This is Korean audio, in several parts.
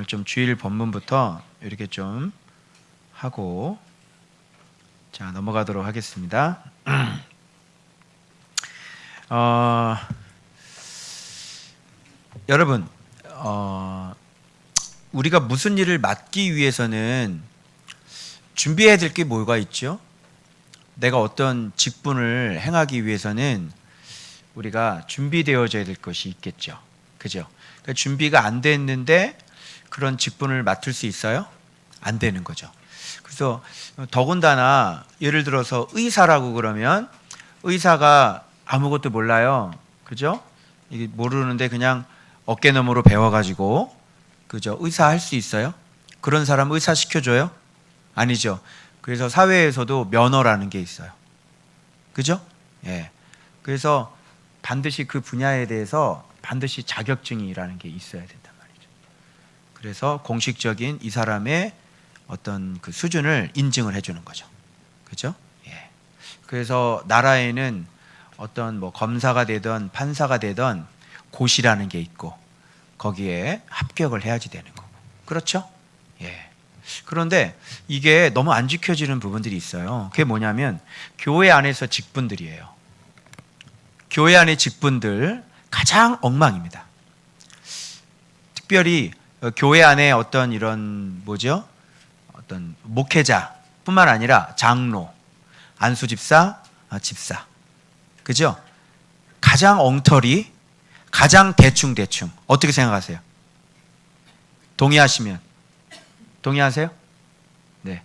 좀 주일 본문부터 이렇게 좀 하고 자 넘어가도록 하겠습니다. 여러분 우리가 무슨 일을 맡기 위해서는 준비해야 될 게 뭐가 있죠? 내가 어떤 직분을 행하기 위해서는 우리가 준비되어져야 될 것이 있겠죠. 그죠? 그러니까 준비가 안 됐는데 그런 직분을 맡을 수 있어요? 안 되는 거죠. 그래서 더군다나 예를 들어서 의사라고 그러면 의사가 아무것도 몰라요. 그죠? 이게 모르는데 그냥 어깨너머로 배워가지고 그죠? 의사 할 수 있어요? 그런 사람 의사 시켜줘요? 아니죠. 그래서 사회에서도 면허라는 게 있어요. 그죠? 예. 그래서 반드시 그 분야에 대해서 반드시 자격증이라는 게 있어야 된단 말이죠. 그래서 공식적인 이 사람의 어떤 그 수준을 인증을 해주는 거죠. 그죠? 예. 그래서 나라에는 어떤 뭐 검사가 되든 판사가 되든 고시라는 게 있고 거기에 합격을 해야지 되는 거고. 그렇죠? 예. 그런데 이게 너무 안 지켜지는 부분들이 있어요. 그게 뭐냐면 교회 안에서 직분들이에요. 교회 안의 직분들 가장 엉망입니다. 특별히 교회 안에 어떤 이런 뭐죠? 어떤 목회자뿐만 아니라 장로, 안수집사, 집사. 그죠? 가장 엉터리, 가장 대충. 어떻게 생각하세요? 동의하시면? 동의하세요? 네.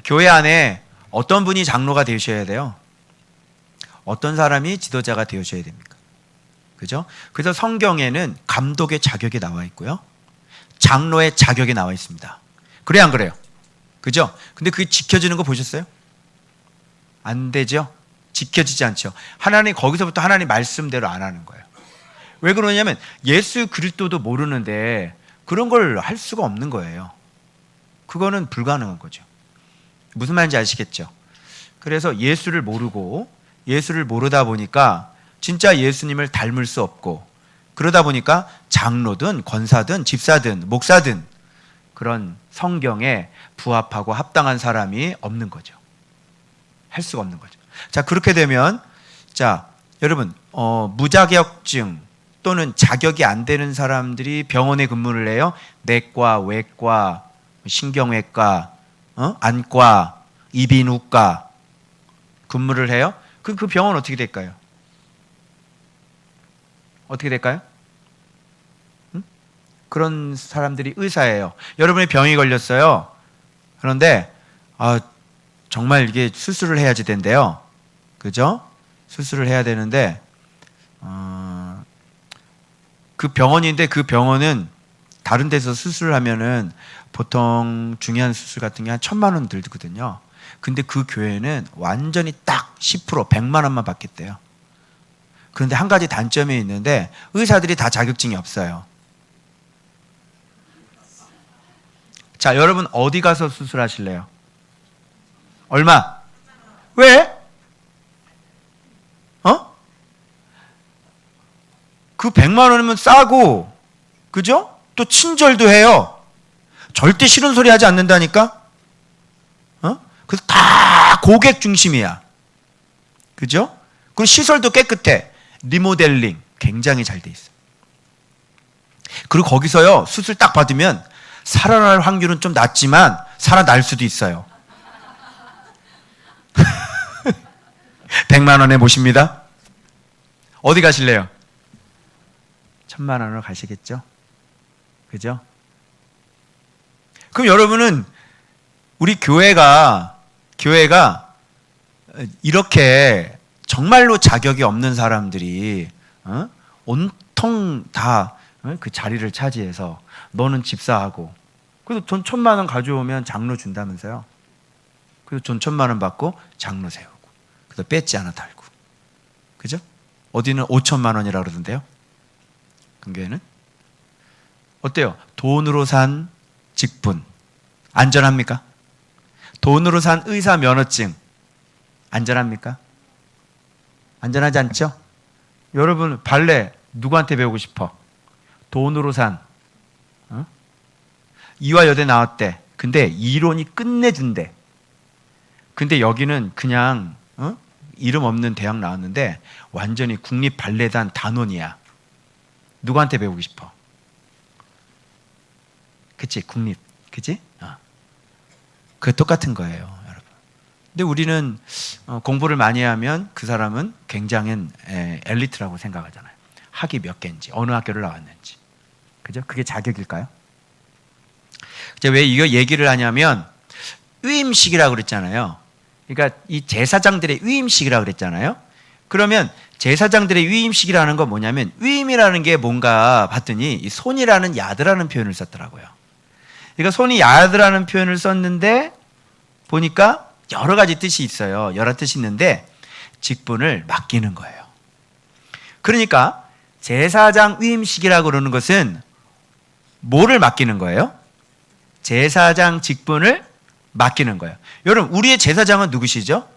교회 안에 어떤 분이 장로가 되셔야 돼요? 어떤 사람이 지도자가 되셔야 됩니까? 그죠? 그래서 성경에는 감독의 자격이 나와 있고요. 장로의 자격이 나와 있습니다. 그래요, 안 그래요? 그죠? 근데 그게 지켜지는 거 보셨어요? 안 되죠? 지켜지지 않죠. 하나님, 거기서부터 하나님 말씀대로 안 하는 거예요. 왜 그러냐면 예수 그리스도도 모르는데 그런 걸 할 수가 없는 거예요. 그거는 불가능한 거죠. 무슨 말인지 아시겠죠? 그래서 예수를 모르고 예수를 모르다 보니까 진짜 예수님을 닮을 수 없고 그러다 보니까 장로든 권사든 집사든 목사든 그런 성경에 부합하고 합당한 사람이 없는 거죠. 할 수가 없는 거죠. 자, 그렇게 되면 자, 여러분 무자격증 또는 자격이 안 되는 사람들이 병원에 근무를 해요. 내과, 외과, 신경외과, 안과, 이비인후과 근무를 해요. 그 병원 어떻게 될까요? 어떻게 될까요? 그런 사람들이 의사예요. 여러분의 병이 걸렸어요. 그런데 정말 이게 수술을 해야지 된대요. 그죠? 수술을 해야 되는데 그 병원인데 그 병원은 다른 데서 수술을 하면은 보통 중요한 수술 같은 게 한 1,000만 원 들거든요. 근데 그 교회는 완전히 딱 10%, 100만 원만 받겠대요. 그런데 한 가지 단점이 있는데 의사들이 다 자격증이 없어요. 자, 여러분 어디 가서 수술하실래요? 얼마? 왜? 그 100만 원이면 싸고, 그죠? 또 친절도 해요. 절대 싫은 소리 하지 않는다니까? 그래서 다 고객 중심이야. 그죠? 그리고 시설도 깨끗해. 리모델링 굉장히 잘 돼 있어. 그리고 거기서요, 수술 딱 받으면 살아날 확률은 좀 낮지만 살아날 수도 있어요. 100만 원에 모십니다. 어디 가실래요? 1,000만 원으로 가시겠죠? 그죠? 그럼 여러분은 우리 교회가 이렇게 정말로 자격이 없는 사람들이 온통 다 그 자리를 차지해서 너는 집사하고 그래서 돈 1,000만 원 가져오면 장로 준다면서요. 그래서 돈 1,000만 원 받고 장로 세우고 그래서 뺏지 않아 달고 그죠? 어디는 5,000만 원이라고 그러던데요. 근교에는 어때요? 돈으로 산 직분 안전합니까? 돈으로 산 의사 면허증 안전합니까? 안전하지 않죠? 여러분 발레 누구한테 배우고 싶어? 돈으로 산 이화 여대 나왔대. 근데 이론이 끝내준대. 근데 여기는 그냥 이름 없는 대학 나왔는데 완전히 국립 발레단 단원이야. 누구한테 배우고 싶어? 그치, 국립. 그치? 그게 똑같은 거예요, 여러분. 근데 우리는 공부를 많이 하면 그 사람은 굉장한 엘리트라고 생각하잖아요. 학위 몇 개인지, 어느 학교를 나왔는지. 그죠? 그게 자격일까요? 왜 이거 얘기를 하냐면 위임식이라고 그랬잖아요. 그러니까 이 제사장들의 위임식이라고 그랬잖아요. 그러면 제사장들의 위임식이라는 건 뭐냐면 위임이라는 게 뭔가 봤더니 이 손이라는 야드라는 표현을 썼더라고요. 그러니까 손이 야드라는 표현을 썼는데 보니까 여러 가지 뜻이 있어요. 여러 뜻이 있는데 직분을 맡기는 거예요. 그러니까 제사장 위임식이라고 그러는 것은 뭐를 맡기는 거예요? 제사장 직분을 맡기는 거예요. 여러분, 우리의 제사장은 누구시죠?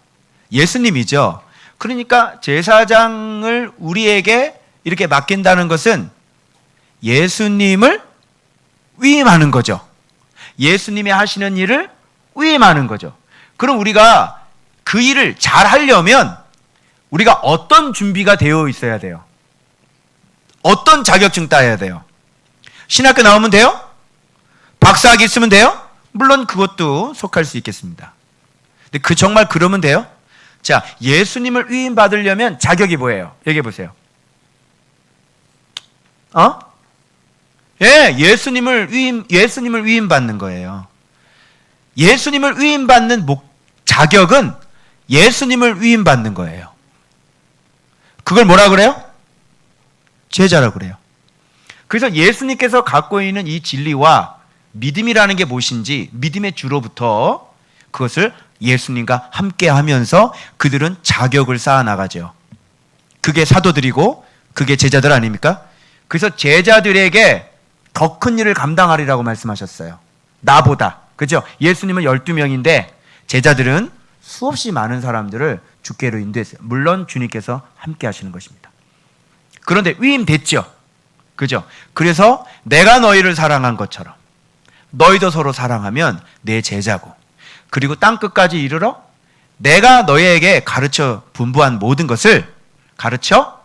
예수님이죠. 그러니까 제사장을 우리에게 이렇게 맡긴다는 것은 예수님을 위임하는 거죠. 예수님이 하시는 일을 위임하는 거죠. 그럼 우리가 그 일을 잘 하려면 우리가 어떤 준비가 되어 있어야 돼요? 어떤 자격증 따야 돼요? 신학교 나오면 돼요? 박사학위 있으면 돼요? 물론 그것도 속할 수 있겠습니다. 근데 정말 그러면 돼요? 자, 예수님을 위임받으려면 자격이 뭐예요? 얘기해 보세요. 예수님을 위임받는 거예요. 예수님을 위임받는 자격은 예수님을 위임받는 거예요. 그걸 뭐라 그래요? 제자라고 그래요. 그래서 예수님께서 갖고 있는 이 진리와 믿음이라는 게 무엇인지 믿음의 주로부터 그것을 예수님과 함께 하면서 그들은 자격을 쌓아나가죠. 그게 사도들이고 그게 제자들 아닙니까? 그래서 제자들에게 더 큰 일을 감당하리라고 말씀하셨어요. 나보다. 그죠? 예수님은 12명인데 제자들은 수없이 많은 사람들을 주께로 인도했어요. 물론 주님께서 함께 하시는 것입니다. 그런데 위임됐죠. 그죠? 그래서 내가 너희를 사랑한 것처럼 너희도 서로 사랑하면 내 제자고, 그리고 땅끝까지 이르러 내가 너희에게 가르쳐 분부한 모든 것을 가르쳐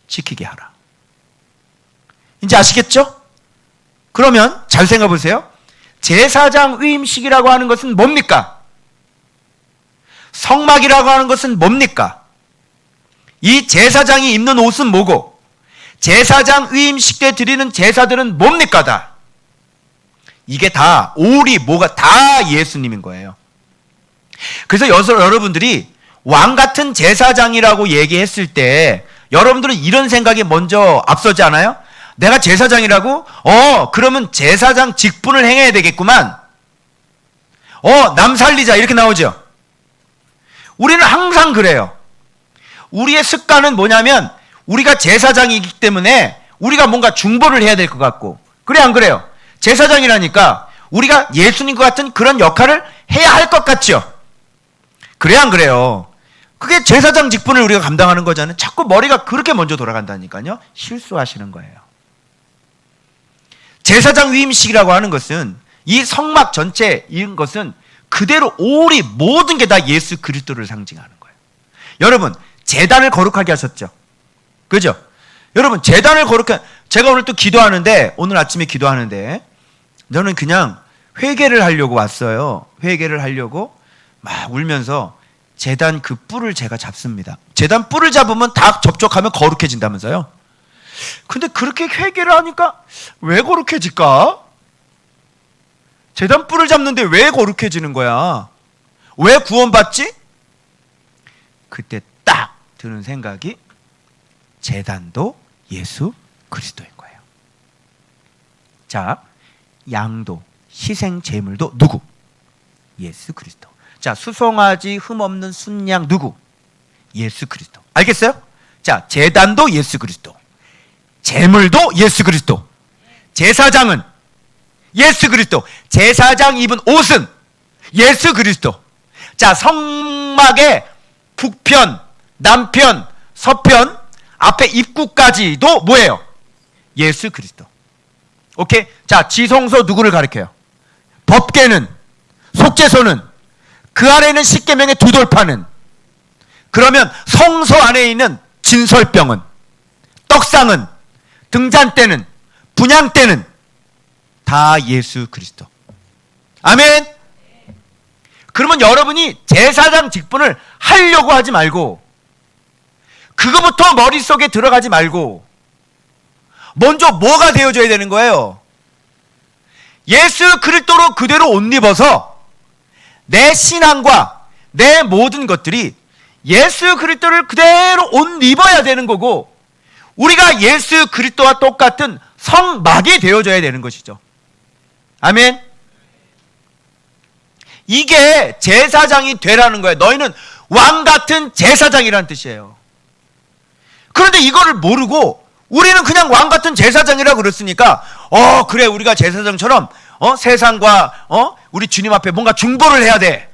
지키게 하라. 이제 아시겠죠? 그러면 잘 생각해 보세요. 제사장 위임식이라고 하는 것은 뭡니까? 성막이라고 하는 것은 뭡니까? 이 제사장이 입는 옷은 뭐고, 제사장 위임식 때 드리는 제사들은 뭡니까? 다 이게 다 오리 뭐가 다 예수님인 거예요. 그래서 여러분들이 왕 같은 제사장이라고 얘기했을 때 여러분들은 이런 생각이 먼저 앞서지 않아요? 내가 제사장이라고? 그러면 제사장 직분을 행해야 되겠구만. 남 살리자 이렇게 나오죠. 우리는 항상 그래요. 우리의 습관은 뭐냐면 우리가 제사장이기 때문에 우리가 뭔가 중보를 해야 될 것 같고, 그래 안 그래요? 제사장이라니까 우리가 예수님과 같은 그런 역할을 해야 할 것 같죠? 그래 안 그래요? 그게 제사장 직분을 우리가 감당하는 거잖아요. 자꾸 머리가 그렇게 먼저 돌아간다니까요. 실수하시는 거예요. 제사장 위임식이라고 하는 것은 이 성막 전체 이런 것은 그대로 오리 모든 게 다 예수 그리스도를 상징하는 거예요. 여러분, 제단을 거룩하게 하셨죠? 그죠? 여러분, 제단을 제가 오늘 또 기도하는데, 오늘 아침에 기도하는데 저는 그냥 회개를 하려고 왔어요. 회개를 하려고 막 울면서 제단 그 뿔을 제가 잡습니다. 제단 뿔을 잡으면 다 접촉하면 거룩해진다면서요. 근데 그렇게 회개를 하니까 왜 거룩해질까? 제단 뿔을 잡는데 왜 거룩해지는 거야? 왜 구원받지? 그때 딱 드는 생각이 제단도 예수 그리스도인 거예요. 자, 양도 희생 제물도 누구? 예수 그리스도. 자, 수송아지 흠없는 순양 누구? 예수 그리스도. 알겠어요? 자, 제단도 예수 그리스도, 제물도 예수 그리스도, 제사장은 예수 그리스도, 제사장 입은 옷은 예수 그리스도. 자, 성막의 북편, 남편, 서편, 앞에 입구까지도 뭐예요? 예수 그리스도. 오케이? 자, 지성소 누구를 가리켜요? 법궤는, 속죄소는, 그 안에 있는 십계명의 두 돌파는, 그러면 성소 안에 있는 진설병은, 떡상은, 등잔대는, 분향대는 다 예수 그리스도. 아멘. 그러면 여러분이 제사장 직분을 하려고 하지 말고, 그거부터 머릿속에 들어가지 말고, 먼저 뭐가 되어줘야 되는 거예요? 예수 그리스도로 그대로 옷 입어서 내 신앙과 내 모든 것들이 예수 그리스도를 그대로 옷 입어야 되는 거고, 우리가 예수 그리스도와 똑같은 성막이 되어줘야 되는 것이죠. 아멘. 이게 제사장이 되라는 거예요. 너희는 왕 같은 제사장이라는 뜻이에요. 그런데 이거를 모르고 우리는 그냥 왕 같은 제사장이라고 그랬으니까 그래, 우리가 제사장처럼 세상과 우리 주님 앞에 뭔가 중보를 해야 돼,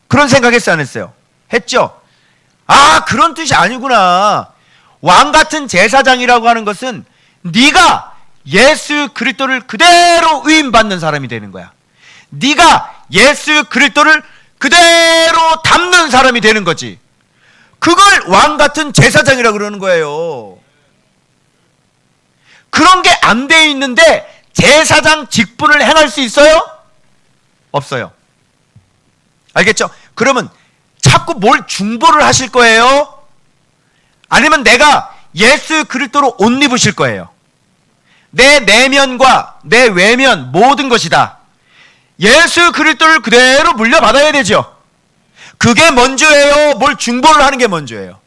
그런 생각했어요, 안 했어요? 했죠. 그런 뜻이 아니구나. 왕 같은 제사장이라고 하는 것은 네가 예수 그리스도를 그대로 위임받는 사람이 되는 거야. 네가 예수 그리스도를 그대로 담는 사람이 되는 거지. 그걸 왕 같은 제사장이라고 그러는 거예요. 그런 게 안 돼 있는데 제사장 직분을 행할 수 있어요? 없어요. 알겠죠? 그러면 자꾸 뭘 중보를 하실 거예요? 아니면 내가 예수 그리스도로 옷 입으실 거예요? 내 내면과 내 외면 모든 것이 다 예수 그리스도를 그대로 물려받아야 되죠. 그게 먼저예요? 뭘 중보를 하는 게 먼저예요?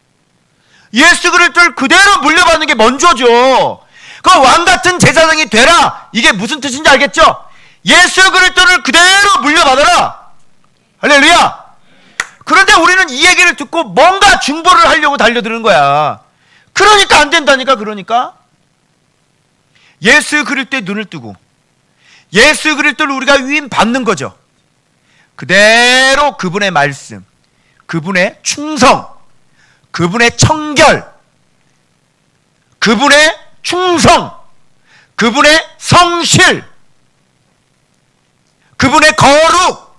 예수 그리스도를 그대로 물려받는 게 먼저죠. 그 왕 같은 제사장이 되라, 이게 무슨 뜻인지 알겠죠? 예수 그리스도를 그대로 물려받아라. 할렐루야. 그런데 우리는 이 얘기를 듣고 뭔가 중보를 하려고 달려드는 거야. 그러니까 안 된다니까. 그러니까 예수 그리스도의 눈을 뜨고 예수 그리스도를 우리가 위임 받는 거죠. 그대로 그분의 말씀, 그분의 충성, 그분의 청결, 그분의 충성, 그분의 성실, 그분의 거룩,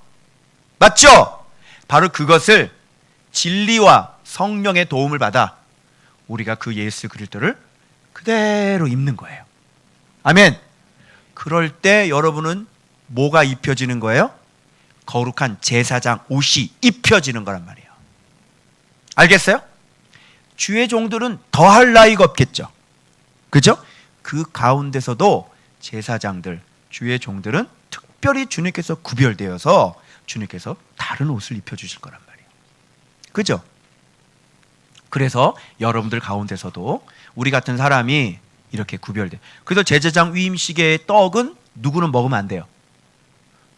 맞죠? 바로 그것을 진리와 성령의 도움을 받아 우리가 그 예수 그리스도를 그대로 입는 거예요. 아멘. 그럴 때 여러분은 뭐가 입혀지는 거예요? 거룩한 제사장 옷이 입혀지는 거란 말이에요. 알겠어요? 주의 종들은 더할 나위가 없겠죠. 그죠? 그 가운데서도 제사장들, 주의 종들은 특별히 주님께서 구별되어서 주님께서 다른 옷을 입혀주실 거란 말이에요. 그죠? 그래서 여러분들 가운데서도 우리 같은 사람이 이렇게 구별돼. 그래서 제사장 위임식의 떡은 누구는 먹으면 안 돼요.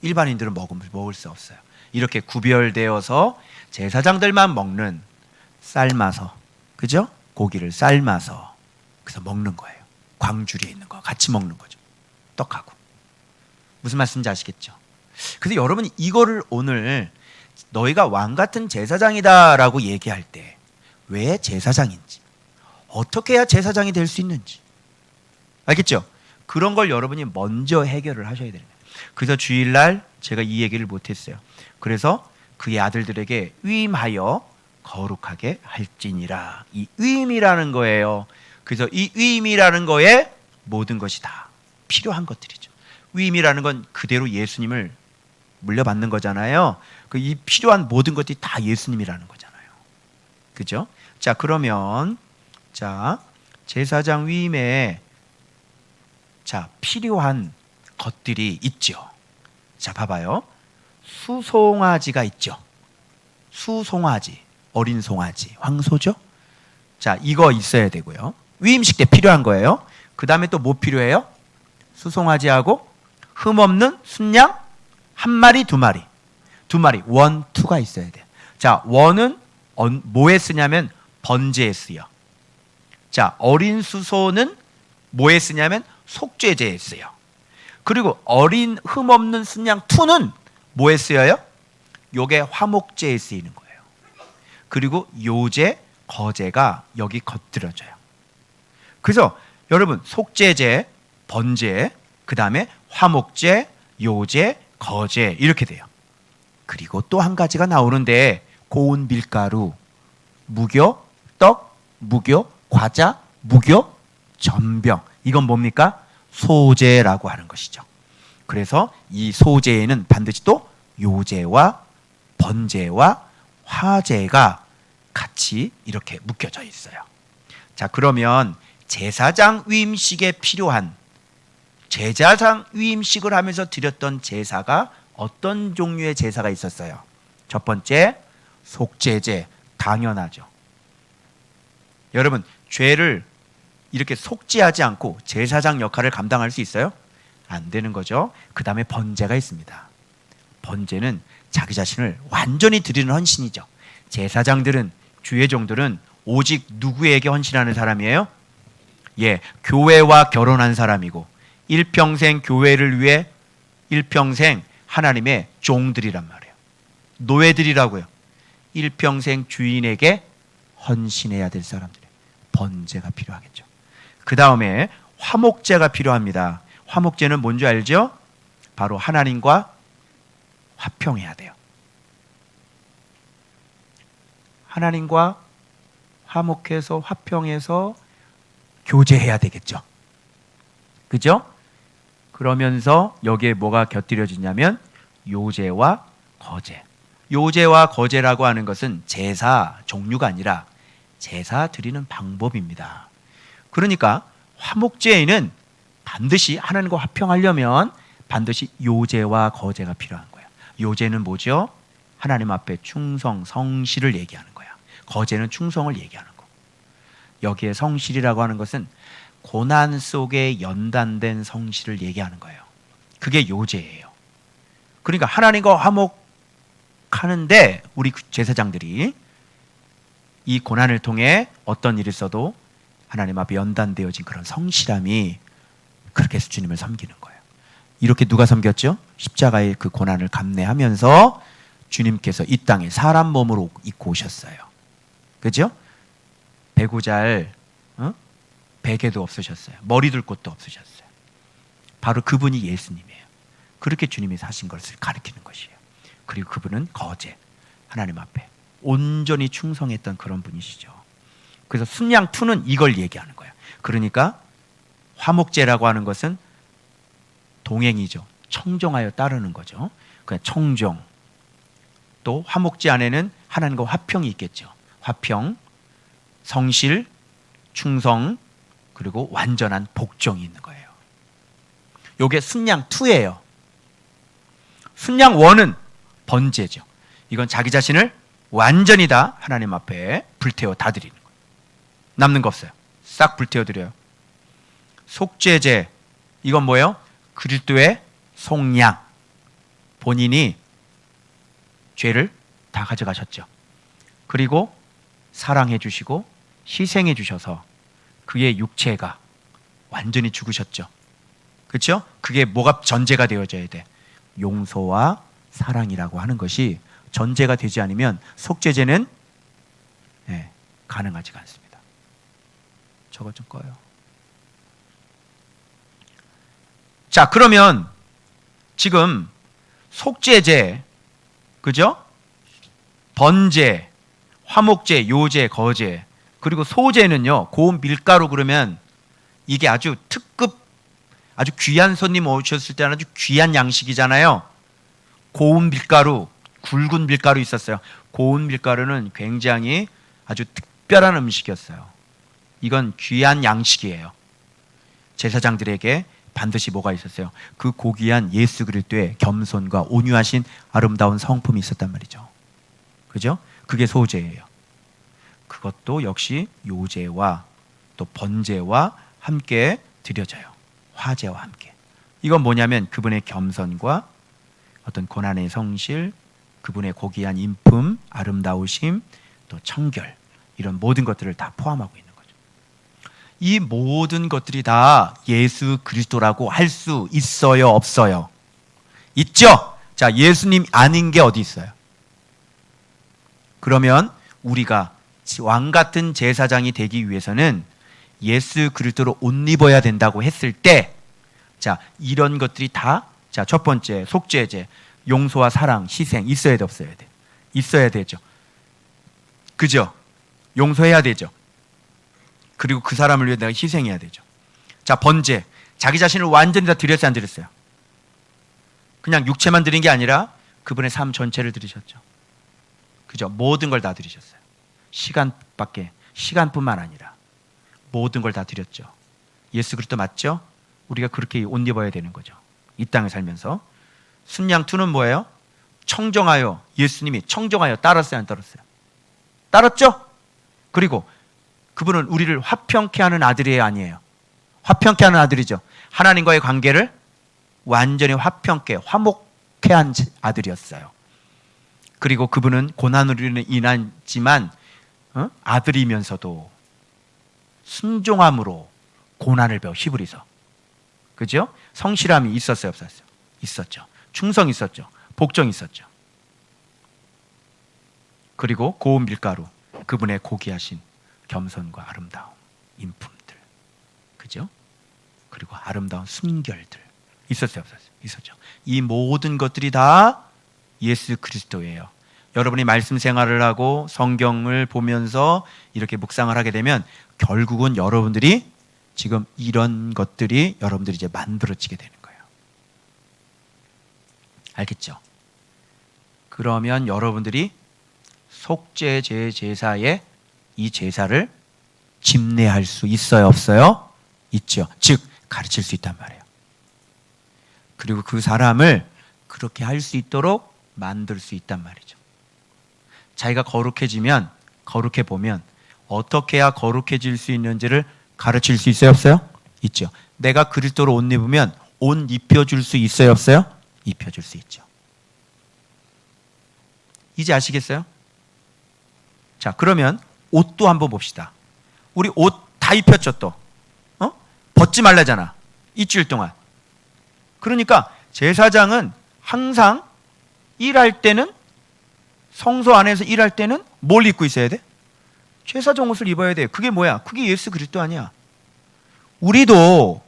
일반인들은 먹을 수 없어요. 이렇게 구별되어서 제사장들만 먹는, 삶아서, 그죠? 고기를 삶아서 그래서 먹는 거예요. 광주리에 있는 거 같이 먹는 거죠. 떡하고. 무슨 말씀인지 아시겠죠? 그래서 여러분이 이거를 오늘 너희가 왕 같은 제사장이다라고 얘기할 때 왜 제사장인지, 어떻게 해야 제사장이 될 수 있는지 알겠죠? 그런 걸 여러분이 먼저 해결을 하셔야 됩니다. 그래서 주일날 제가 이 얘기를 못했어요. 그래서 그의 아들들에게 위임하여 거룩하게 할지니라. 이 위임이라는 거예요. 그래서 이 위임이라는 거에 모든 것이 다 필요한 것들이죠. 위임이라는 건 그대로 예수님을 물려받는 거잖아요. 이 필요한 모든 것들이 다 예수님이라는 거잖아요. 그죠? 자, 그러면 제사장 위임에 필요한 것들이 있죠. 자, 봐봐요. 수송아지가 있죠. 수송아지, 어린 송아지, 황소죠. 자, 이거 있어야 되고요. 위임식 때 필요한 거예요. 그 다음에 또 뭐 필요해요? 수송아지하고 흠없는 순양 한 마리, 두 마리, 원, 투가 있어야 돼요. 자, 원은 뭐에 쓰냐면 번제에 쓰여. 자, 어린 수소는 뭐에 쓰냐면 속죄제에 쓰여. 그리고 어린 흠없는 순양 투는 뭐에 쓰여요? 요게 화목제에 쓰이는 거예요. 그리고 요제, 거제가 여기 겉들여져요. 그래서 여러분 속죄제, 번제, 그 다음에 화목제, 요제, 거제 이렇게 돼요. 그리고 또 한 가지가 나오는데 고운 밀가루, 무교, 떡, 무교, 과자, 무교, 전병. 이건 뭡니까? 소제라고 하는 것이죠. 그래서 이 소제에는 반드시 또 요제와 번제와 화제가 같이 이렇게 묶여져 있어요. 자, 그러면 제사장 위임식에 필요한 제사장 위임식을 하면서 드렸던 제사가 어떤 종류의 제사가 있었어요? 첫 번째, 속죄제. 당연하죠. 여러분, 죄를 이렇게 속죄하지 않고 제사장 역할을 감당할 수 있어요? 안 되는 거죠. 그 다음에 번제가 있습니다. 번제는 자기 자신을 완전히 드리는 헌신이죠. 제사장들은, 주의 종들은 오직 누구에게 헌신하는 사람이에요? 예, 교회와 결혼한 사람이고 일평생 교회를 위해 일평생 하나님의 종들이란 말이에요. 노예들이라고요. 일평생 주인에게 헌신해야 될 사람들이에요. 번제가 필요하겠죠. 그 다음에 화목제가 필요합니다. 화목제는 뭔지 알죠? 바로 하나님과 화평해야 돼요. 하나님과 화목해서 화평해서 교제해야 되겠죠. 그죠? 그러면서 여기에 뭐가 곁들여지냐면 요제와 거제. 요제와 거제라고 하는 것은 제사 종류가 아니라 제사 드리는 방법입니다. 그러니까 화목제에는 반드시 하나님과 화평하려면 반드시 요제와 거제가 필요한 거예요. 요제는 뭐죠? 하나님 앞에 충성, 성실을 얘기하는 거야. 거제는 충성을 얘기하는 거. 여기에 성실이라고 하는 것은 고난 속에 연단된 성실을 얘기하는 거예요. 그게 요제예요. 그러니까 하나님과 화목하는데 우리 제사장들이 이 고난을 통해 어떤 일을 써도 하나님 앞에 연단되어진 그런 성실함이 그렇게 해서 주님을 섬기는 거예요. 이렇게 누가 섬겼죠? 십자가의 그 고난을 감내하면서 주님께서 이 땅에 사람 몸으로 입고 오셨어요. 그죠? 배고잘 베개도 없으셨어요. 머리 둘 곳도 없으셨어요. 바로 그분이 예수님이에요. 그렇게 주님이 사신 것을 가리키는 것이에요. 그리고 그분은 거제, 하나님 앞에 온전히 충성했던 그런 분이시죠. 그래서 순양 2는 이걸 얘기하는 거예요. 그러니까 화목제라고 하는 것은 동행이죠. 청정하여 따르는 거죠. 그냥 청정. 또 화목제 안에는 하나님과 화평이 있겠죠. 화평, 성실, 충성, 그리고 완전한 복종이 있는 거예요. 이게 순양 2예요. 순양 1은 번제죠. 이건 자기 자신을 완전히 다 하나님 앞에 불태워 다 드리는 거예요. 남는 거 없어요. 싹 불태워 드려요. 속죄제, 이건 뭐예요? 그리스도의 속량. 본인이 죄를 다 가져가셨죠. 그리고 사랑해 주시고 희생해 주셔서 그의 육체가 완전히 죽으셨죠. 그렇죠? 그게 뭐가 전제가 되어져야 돼? 용서와 사랑이라고 하는 것이 전제가 되지 않으면 속죄제는 가능하지가 않습니다. 저거 좀 꺼요. 자, 그러면 지금 속죄제, 그죠? 번제, 화목제, 요제, 거제, 그리고 소제는요, 고운 밀가루 그러면 이게 아주 특급, 아주 귀한 손님 오셨을 때는 아주 귀한 양식이잖아요. 고운 밀가루, 굵은 밀가루 있었어요. 고운 밀가루는 굉장히 아주 특별한 음식이었어요. 이건 귀한 양식이에요. 제사장들에게 반드시 뭐가 있었어요? 그 고귀한 예수 그리스도의 겸손과 온유하신 아름다운 성품이 있었단 말이죠. 그죠? 그게 소제예요. 그것도 역시 요제와 또 번제와 함께 드려져요. 화제와 함께. 이건 뭐냐면 그분의 겸손과 어떤 고난의 성실, 그분의 고귀한 인품, 아름다우심, 또 청결, 이런 모든 것들을 다 포함하고 있는 거죠. 이 모든 것들이 다 예수 그리스도라고 할 수 있어요, 없어요? 있죠? 자, 예수님 아닌 게 어디 있어요? 그러면 우리가 왕 같은 제사장이 되기 위해서는 예수 그리스도로 옷 입어야 된다고 했을 때, 자, 이런 것들이 다 자, 첫 번째 속죄제, 용서와 사랑, 희생 있어야 돼 없어야 돼? 있어야 되죠. 그죠? 용서해야 되죠. 그리고 그 사람을 위해 내가 희생해야 되죠. 자, 번제, 자기 자신을 완전히 다 드렸어요 안 드렸어요? 그냥 육체만 드린 게 아니라 그분의 삶 전체를 드리셨죠. 그죠? 모든 걸 다 드리셨어요. 시간뿐만 아니라 모든 걸 다 드렸죠. 예수 그리스도 맞죠? 우리가 그렇게 옷 입어야 되는 거죠. 이 땅에 살면서. 순양투는 뭐예요? 청정하여, 예수님이 청정하여 따랐어요 안 따랐어요? 따랐죠? 그리고 그분은 우리를 화평케 하는 아들이에요 아니에요? 화평케 하는 아들이죠. 하나님과의 관계를 완전히 화평케, 화목케 한 아들이었어요. 그리고 그분은 고난으로 인하지만 아들이면서도 순종함으로 고난을 배워. 히브리서. 그죠? 성실함이 있었어요 없었어요? 있었죠. 충성 있었죠. 복종 있었죠. 그리고 고운 밀가루, 그분의 고귀하신 겸손과 아름다움, 인품들, 그죠? 그리고 아름다운 순결들 있었어요 없었어요? 있었죠. 이 모든 것들이 다 예수 그리스도예요. 여러분이 말씀 생활을 하고 성경을 보면서 이렇게 묵상을 하게 되면 결국은 여러분들이 지금 이런 것들이 여러분들이 이제 만들어지게 되는 거예요. 알겠죠? 그러면 여러분들이 속죄제 제사에 이 제사를 집례할 수 있어요 없어요? 있죠. 즉 가르칠 수 있단 말이에요. 그리고 그 사람을 그렇게 할 수 있도록 만들 수 있단 말이죠. 자기가 거룩해지면, 거룩해 보면 어떻게 해야 거룩해질 수 있는지를 가르칠 수 있어요 없어요? 있죠. 내가 그리스도로 옷 입으면 옷 입혀줄 수 있어요 없어요? 입혀줄 수 있죠. 이제 아시겠어요? 자, 그러면 옷도 한번 봅시다. 우리 옷 다 입혔죠 또. 벗지 말라잖아. 일주일 동안. 그러니까 제사장은 항상 일할 때는, 성소 안에서 일할 때는 뭘 입고 있어야 돼? 제사장 옷을 입어야 돼. 그게 뭐야? 그게 예수 그리스도 아니야. 우리도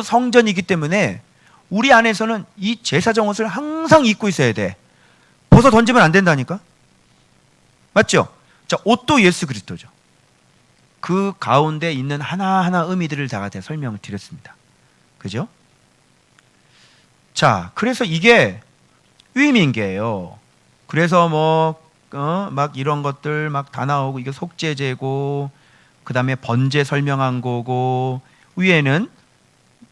성전이기 때문에 우리 안에서는 이 제사장 옷을 항상 입고 있어야 돼. 벗어 던지면 안 된다니까. 맞죠? 자, 옷도 예수 그리스도죠. 그 가운데 있는 하나하나 의미들을 제가 설명을 드렸습니다. 그죠? 자, 그래서 이게 위임인계예요. 그래서 막 이런 것들 막 다 나오고, 이게 속죄제고, 그 다음에 번제 설명한 거고, 위에는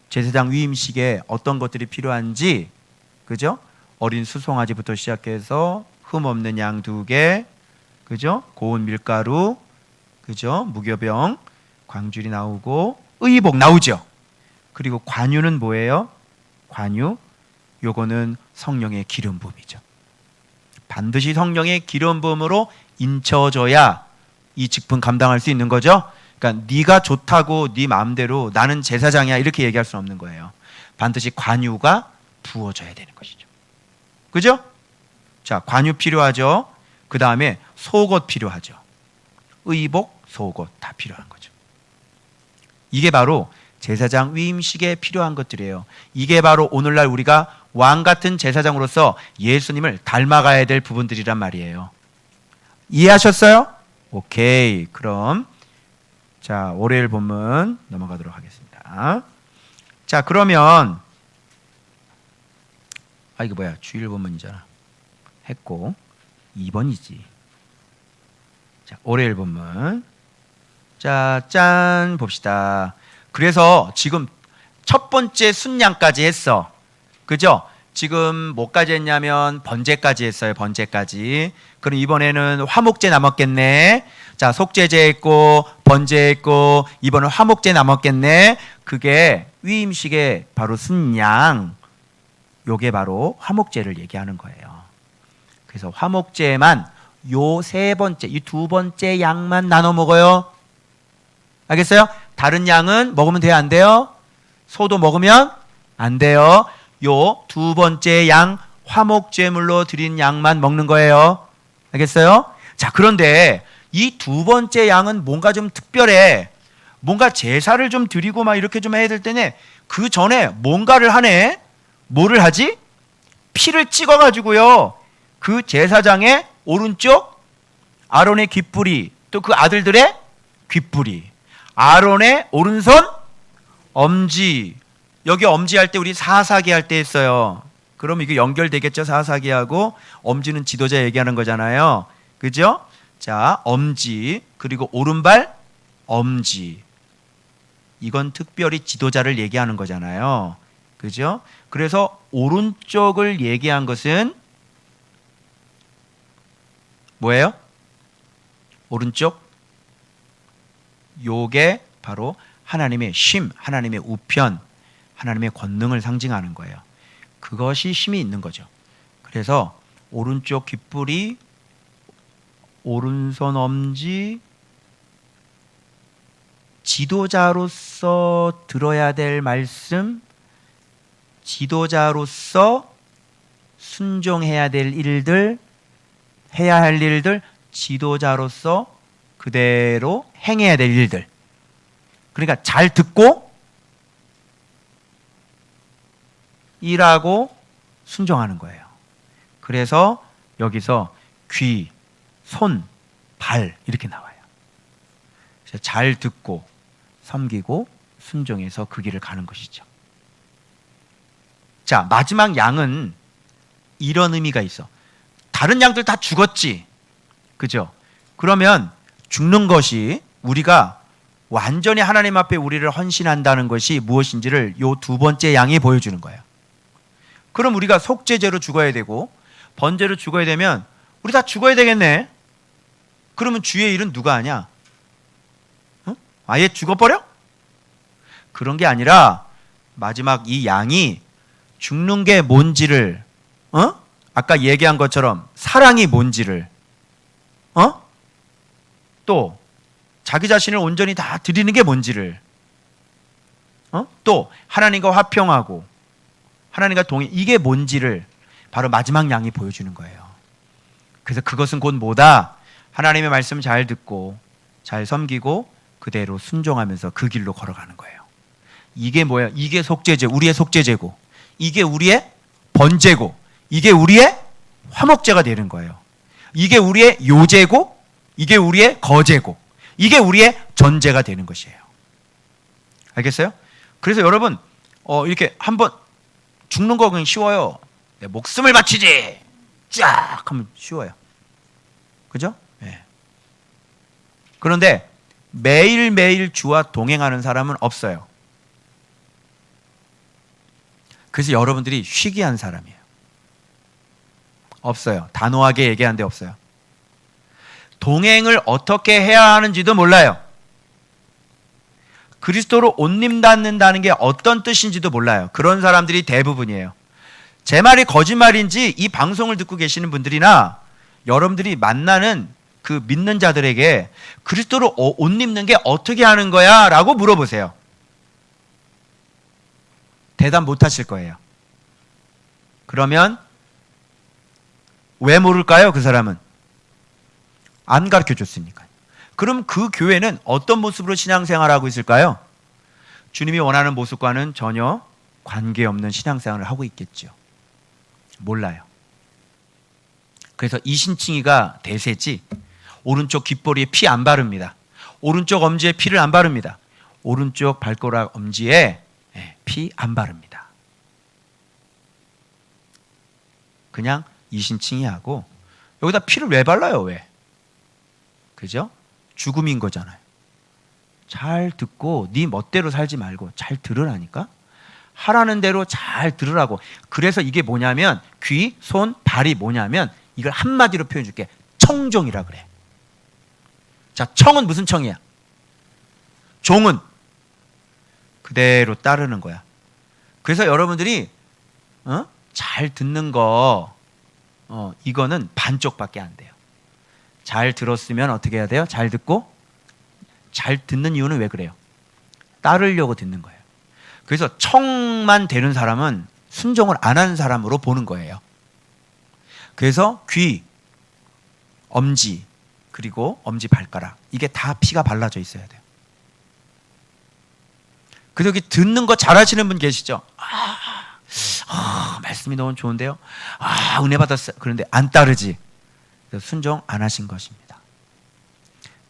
제사장 위임식에 어떤 것들이 필요한지, 그죠? 어린 수송아지부터 시작해서 흠 없는 양 2개, 그죠? 고운 밀가루, 그죠? 무교병, 광줄이 나오고, 의복 나오죠? 그리고 관유는 뭐예요? 관유, 요거는 성령의 기름 부음이죠. 반드시 성령의 기름 부음으로 인쳐져야 이 직분 감당할 수 있는 거죠. 그러니까 네가 좋다고 네 마음대로 나는 제사장이야 이렇게 얘기할 수는 없는 거예요. 반드시 관유가 부어져야 되는 것이죠. 그죠? 자, 관유 필요하죠. 그 다음에 속옷 필요하죠. 의복, 속옷 다 필요한 거죠. 이게 바로 제사장 위임식에 필요한 것들이에요. 이게 바로 오늘날 우리가 왕 같은 제사장으로서 예수님을 닮아가야 될 부분들이란 말이에요. 이해하셨어요? 오케이. 그럼 자, 월요일 본문 넘어가도록 하겠습니다. 자, 그러면 이거 뭐야? 주일 본문이잖아. 했고 2번이지. 자, 월요일 본문. 자, 짠 봅시다. 그래서 지금 첫 번째 순양까지 했어. 그죠? 지금 뭐까지 했냐면 번제까지 했어요. 번제까지. 그럼 이번에는 화목제 남았겠네. 자, 속죄제 했고 번제 했고 이번은 화목제 남았겠네. 그게 위임식의 바로 순양. 요게 바로 화목제를 얘기하는 거예요. 그래서 화목제만 요 세 번째, 이 두 번째 양만 나눠 먹어요. 알겠어요? 다른 양은 먹으면 돼요, 안 돼요? 소도 먹으면 안 돼요. 요 두 번째 양 화목제물로 드린 양만 먹는 거예요. 알겠어요? 자, 그런데 이 두 번째 양은 뭔가 좀 특별해. 뭔가 제사를 좀 드리고 막 이렇게 좀 해야 될 때네. 그 전에 뭔가를 하네. 뭐를 하지? 피를 찍어가지고요, 그 제사장의 오른쪽, 아론의 귓불이, 또 그 아들들의 귓불이, 아론의 오른손 엄지. 여기 엄지 할 때 우리 사사기 할 때 했어요. 그럼 이게 연결되겠죠? 사사기하고 엄지는 지도자 얘기하는 거잖아요. 그죠? 자, 엄지, 그리고 오른발 엄지. 이건 특별히 지도자를 얘기하는 거잖아요. 그죠? 그래서 오른쪽을 얘기한 것은 뭐예요? 오른쪽? 요게 바로 하나님의 심, 하나님의 우편, 하나님의 권능을 상징하는 거예요. 그것이 힘이 있는 거죠. 그래서 오른쪽 귓불이, 오른손 엄지, 지도자로서 들어야 될 말씀, 지도자로서 순종해야 될 일들, 해야 할 일들, 지도자로서 그대로 행해야 될 일들. 그러니까 잘 듣고 일하고 순종하는 거예요. 그래서 여기서 귀, 손, 발 이렇게 나와요. 잘 듣고 섬기고 순종해서 그 길을 가는 것이죠. 자, 마지막 양은 이런 의미가 있어. 다른 양들 다 죽었지, 그죠? 그러면 죽는 것이, 우리가 완전히 하나님 앞에 우리를 헌신한다는 것이 무엇인지를 요 두 번째 양이 보여주는 거예요. 그럼 우리가 속죄제로 죽어야 되고 번제로 죽어야 되면 우리 다 죽어야 되겠네. 그러면 주의 일은 누가 하냐? 아예 죽어버려? 그런 게 아니라 마지막 이 양이 죽는 게 뭔지를, 아까 얘기한 것처럼 사랑이 뭔지를, 또 자기 자신을 온전히 다 드리는 게 뭔지를, 또 하나님과 화평하고 하나님과 동의, 이게 뭔지를 바로 마지막 양이 보여주는 거예요. 그래서 그것은 곧 뭐다? 하나님의 말씀 잘 듣고 잘 섬기고 그대로 순종하면서 그 길로 걸어가는 거예요. 이게 뭐예요? 이게 속죄제, 우리의 속죄제고, 이게 우리의 번제고, 이게 우리의 화목제가 되는 거예요. 이게 우리의 요제고, 이게 우리의 거제고, 이게 우리의 전제가 되는 것이에요. 알겠어요? 그래서 여러분, 이렇게 한번 죽는 거 그냥 쉬워요. 내 목숨을 바치지 쫙 하면 쉬워요. 그죠? 네. 그런데 매일매일 주와 동행하는 사람은 없어요. 그래서 여러분들이 희귀한 사람이에요. 없어요. 단호하게 얘기하는데 없어요. 동행을 어떻게 해야 하는지도 몰라요. 그리스도로 옷님 닿는다는 게 어떤 뜻인지도 몰라요. 그런 사람들이 대부분이에요. 제 말이 거짓말인지 이 방송을 듣고 계시는 분들이나 여러분들이 만나는 그 믿는 자들에게 그리스도로 옷 입는 게 어떻게 하는 거야? 라고 물어보세요. 대답 못 하실 거예요. 그러면 왜 모를까요? 그 사람은 안 가르쳐 줬으니까요. 그럼 그 교회는 어떤 모습으로 신앙생활을 하고 있을까요? 주님이 원하는 모습과는 전혀 관계없는 신앙생활을 하고 있겠죠. 몰라요. 그래서 이신칭이가 대세지, 오른쪽 귓보리에 피 안 바릅니다. 오른쪽 엄지에 피를 안 바릅니다. 오른쪽 발가락 엄지에 피 안 바릅니다. 그냥 이신칭이 하고, 여기다 피를 왜 발라요? 왜? 그죠? 죽음인 거잖아요. 잘 듣고 네 멋대로 살지 말고 잘 들으라니까. 하라는 대로 잘 들으라고. 그래서 이게 뭐냐면, 귀, 손, 발이 뭐냐면, 이걸 한마디로 표현해 줄게. 청종이라 그래. 자, 청은 무슨 청이야? 종은 그대로 따르는 거야. 그래서 여러분들이 잘 듣는 거, 이거는 반쪽밖에 안 돼요. 잘 들었으면 어떻게 해야 돼요? 잘 듣고. 잘 듣는 이유는 왜 그래요? 따르려고 듣는 거예요. 그래서 청만 되는 사람은 순종을 안 하는 사람으로 보는 거예요. 그래서 귀, 엄지, 그리고 엄지 발가락, 이게 다 피가 발라져 있어야 돼요. 그래서 여기 듣는 거 잘하시는 분 계시죠? 말씀이 너무 좋은데요. 은혜 받았어요. 그런데 안 따르지. 순종 안 하신 것입니다.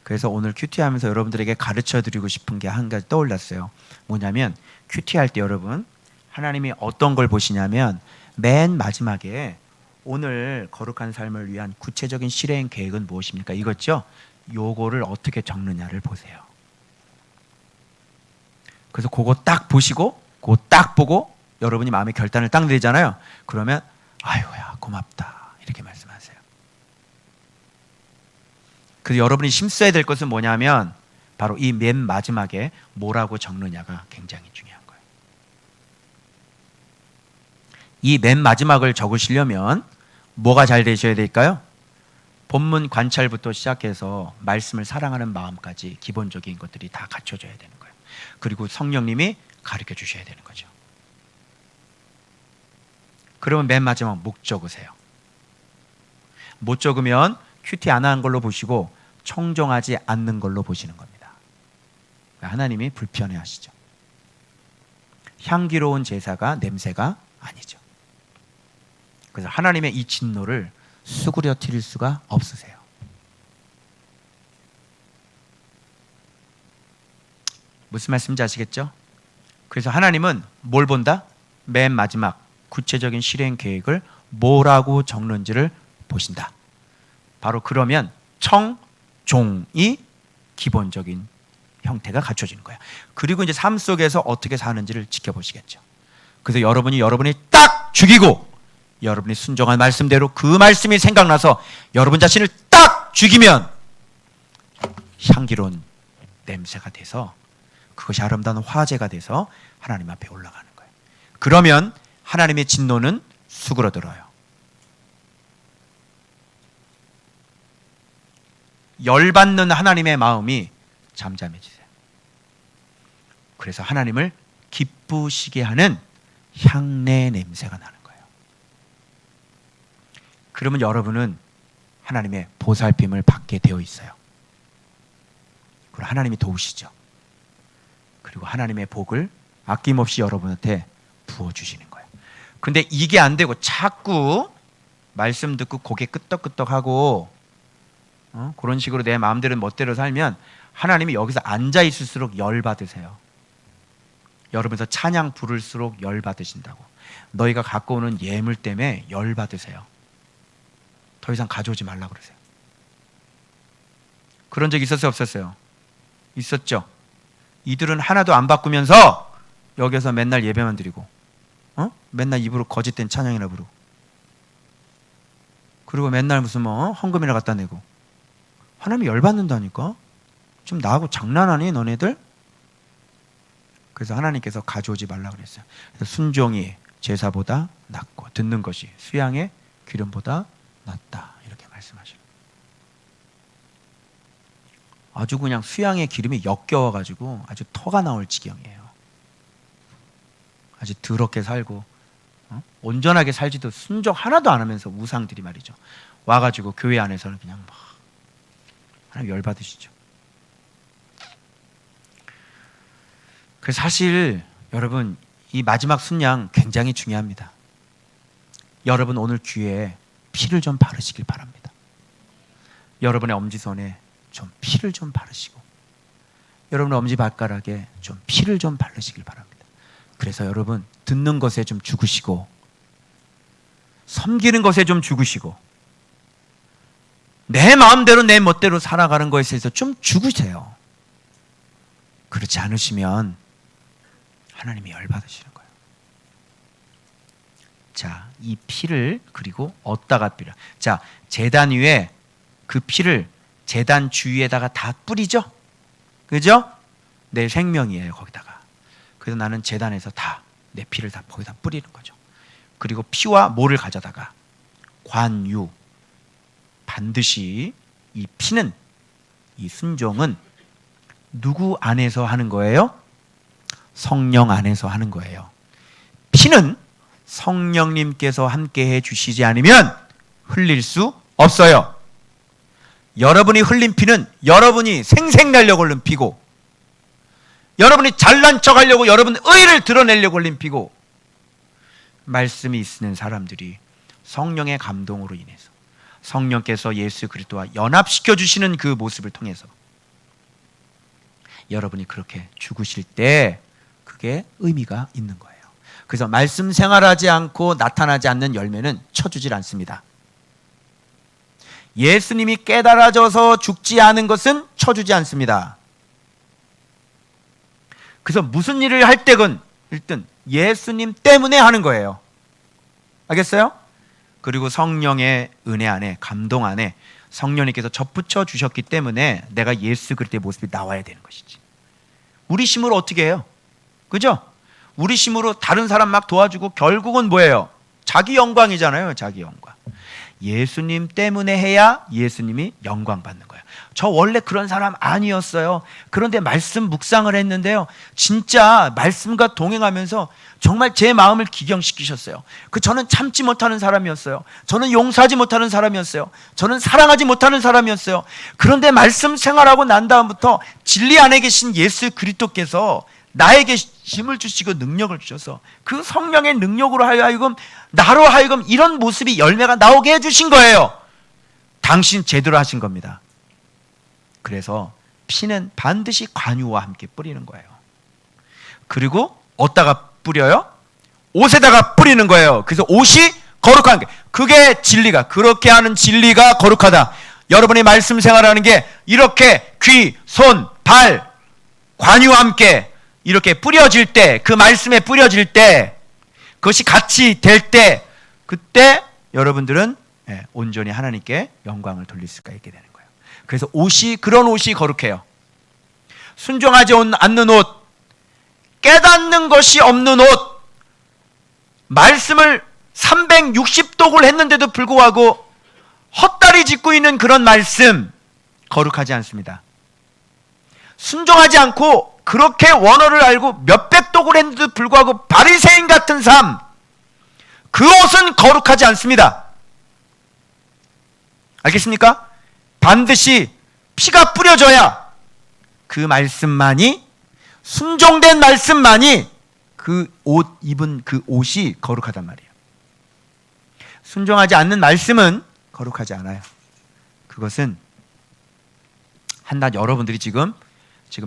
그래서 오늘 큐티하면서 여러분들에게 가르쳐드리고 싶은 게 한 가지 떠올랐어요. 뭐냐면 큐티할 때 여러분, 하나님이 어떤 걸 보시냐면 맨 마지막에 오늘 거룩한 삶을 위한 구체적인 실행 계획은 무엇입니까? 이거죠. 요거를 어떻게 적느냐를 보세요. 그래서 그거 딱 보시고 그거 딱 보고 여러분이 마음의 결단을 딱 내리잖아요. 그러면 아유야 고맙다 이렇게 말씀하세요. 그래서 여러분이 힘써야 될 것은 뭐냐면 바로 이 맨 마지막에 뭐라고 적느냐가 굉장히 중요한 거예요. 이 맨 마지막을 적으시려면 뭐가 잘 되셔야 될까요? 본문 관찰부터 시작해서 말씀을 사랑하는 마음까지 기본적인 것들이 다 갖춰져야 되는 거예요. 그리고 성령님이 가르쳐 주셔야 되는 거죠. 그러면 맨 마지막 못 적으세요. 못 적으면 큐티 안 한 걸로 보시고 청종하지 않는 걸로 보시는 겁니다. 하나님이 불편해 하시죠. 향기로운 제사가 냄새가 아니죠. 그래서 하나님의 이 진노를 수그려뜨릴 수가 없으세요. 무슨 말씀인지 아시겠죠? 그래서 하나님은 뭘 본다? 맨 마지막 구체적인 실행 계획을 뭐라고 적는지를 보신다. 바로 그러면 청종이 기본적인 형태가 갖춰지는 거야. 그리고 이제 삶 속에서 어떻게 사는지를 지켜보시겠죠. 그래서 여러분이 딱 죽이고 여러분이 순종한 말씀대로 그 말씀이 생각나서 여러분 자신을 딱 죽이면 향기로운 냄새가 돼서 그것이 아름다운 화제가 돼서 하나님 앞에 올라가는 거예요. 그러면 하나님의 진노는 수그러들어요. 열받는 하나님의 마음이 잠잠해지세요. 그래서 하나님을 기쁘시게 하는 향내 냄새가 나는 거예요. 그러면 여러분은 하나님의 보살핌을 받게 되어 있어요. 그리고 하나님이 도우시죠. 그리고 하나님의 복을 아낌없이 여러분한테 부어주시는 거예요. 근데 이게 안 되고 자꾸 말씀 듣고 고개 끄덕끄덕하고 그런 식으로 내 마음대로 멋대로 살면 하나님이 여기서 앉아 있을수록 열받으세요. 여러분에서 찬양 부를수록 열받으신다고. 너희가 갖고 오는 예물 때문에 열받으세요. 더 이상 가져오지 말라 그러세요. 그런 적 있었어요? 없었어요? 있었죠. 이들은 하나도 안 바꾸면서 여기서 맨날 예배만 드리고 맨날 입으로 거짓된 찬양이나 부르고 그리고 맨날 무슨 헌금이나 갖다 내고 하나님이 열받는다니까. 좀 나하고 장난하니 너네들? 그래서 하나님께서 가져오지 말라 그랬어요. 그래서 순종이 제사보다 낫고 듣는 것이 수양의 기름보다 낫다 이렇게 말씀하시는 거예요. 아주 그냥 수양의 기름이 역겨워가지고 아주 터가 나올 지경이에요. 아주 더럽게 살고 온전하게 살지도 순종 하나도 안 하면서 우상들이 말이죠. 와가지고 교회 안에서는 그냥 막 하나님 열받으시죠. 그래서 사실 여러분 이 마지막 순양 굉장히 중요합니다. 여러분 오늘 귀에 피를 좀 바르시길 바랍니다. 여러분의 엄지손에 좀 피를 좀 바르시고 여러분의 엄지발가락에 좀 피를 좀 바르시길 바랍니다. 그래서 여러분 듣는 것에 좀 죽으시고 섬기는 것에 좀 죽으시고 내 마음대로 내 멋대로 살아가는 것에 대해서 좀 죽으세요. 그렇지 않으시면 하나님이 열받으시는 거예요. 자, 이 피를 그리고 어디다가 뿌려? 자, 제단 위에 그 피를 제단 주위에다가 다 뿌리죠? 그죠? 내 생명이에요, 거기다가. 그래서 나는 제단에서 다 내 피를 다 거기다 뿌리는 거죠. 그리고 피와 모를 가져다가 관유 반드시 이 피는 이 순종은 누구 안에서 하는 거예요? 성령 안에서 하는 거예요. 피는 성령님께서 함께 해 주시지 않으면 흘릴 수 없어요. 여러분이 흘린 피는 여러분이 생색내려고 흘린 피고 여러분이 잘난 척하려고 여러분 의를 드러내려고 흘린 피고 말씀이 있는 사람들이 성령의 감동으로 인해서 성령께서 예수 그리스도와 연합시켜 주시는 그 모습을 통해서 여러분이 그렇게 죽으실 때 그게 의미가 있는 거예요. 그래서 말씀 생활하지 않고 나타나지 않는 열매는 쳐주질 않습니다. 예수님이 깨달아져서 죽지 않은 것은 쳐주지 않습니다. 그래서 무슨 일을 할 때건 일단 예수님 때문에 하는 거예요. 알겠어요? 그리고 성령의 은혜 안에, 감동 안에 성령님께서 접붙여 주셨기 때문에 내가 예수 그리스도의 모습이 나와야 되는 것이지. 우리 힘으로 어떻게 해요? 그죠? 우리 힘으로 다른 사람 막 도와주고 결국은 뭐예요? 자기 영광이잖아요. 자기 영광. 예수님 때문에 해야 예수님이 영광 받는 거예요. 저 원래 그런 사람 아니었어요. 그런데 말씀 묵상을 했는데요, 진짜 말씀과 동행하면서 정말 제 마음을 기경시키셨어요. 저는 참지 못하는 사람이었어요. 저는 용서하지 못하는 사람이었어요. 저는 사랑하지 못하는 사람이었어요. 그런데 말씀 생활하고 난 다음부터 진리 안에 계신 예수 그리스도께서 나에게 힘을 주시고 능력을 주셔서 그 성령의 능력으로 하여금 나로 하여금 이런 모습이 열매가 나오게 해주신 거예요. 당신 제대로 하신 겁니다. 그래서 피는 반드시 관유와 함께 뿌리는 거예요. 그리고 어디다가 뿌려요? 옷에다가 뿌리는 거예요. 그래서 옷이 거룩한 게, 그게 진리가, 그렇게 하는 진리가 거룩하다. 여러분이 말씀 생활하는 게 이렇게 귀, 손, 발, 관유와 함께 이렇게 뿌려질 때, 그 말씀에 뿌려질 때, 그것이 같이 될 때, 그때 여러분들은 온전히 하나님께 영광을 돌릴 수가 있게 되는 거예요. 그래서 옷이, 그런 옷이 거룩해요. 순종하지 않는 옷, 깨닫는 것이 없는 옷, 말씀을 360독을 했는데도 불구하고 헛다리 짚고 있는 그런 말씀, 거룩하지 않습니다. 순종하지 않고 그렇게 원어를 알고 몇백 독을 했는데도 불구하고 바리새인 같은 삶, 그 옷은 거룩하지 않습니다. 알겠습니까? 반드시 피가 뿌려져야 그 말씀만이, 순종된 말씀만이 그 옷 입은 그 옷이 거룩하단 말이에요. 순종하지 않는 말씀은 거룩하지 않아요. 그것은 한낱 여러분들이 지금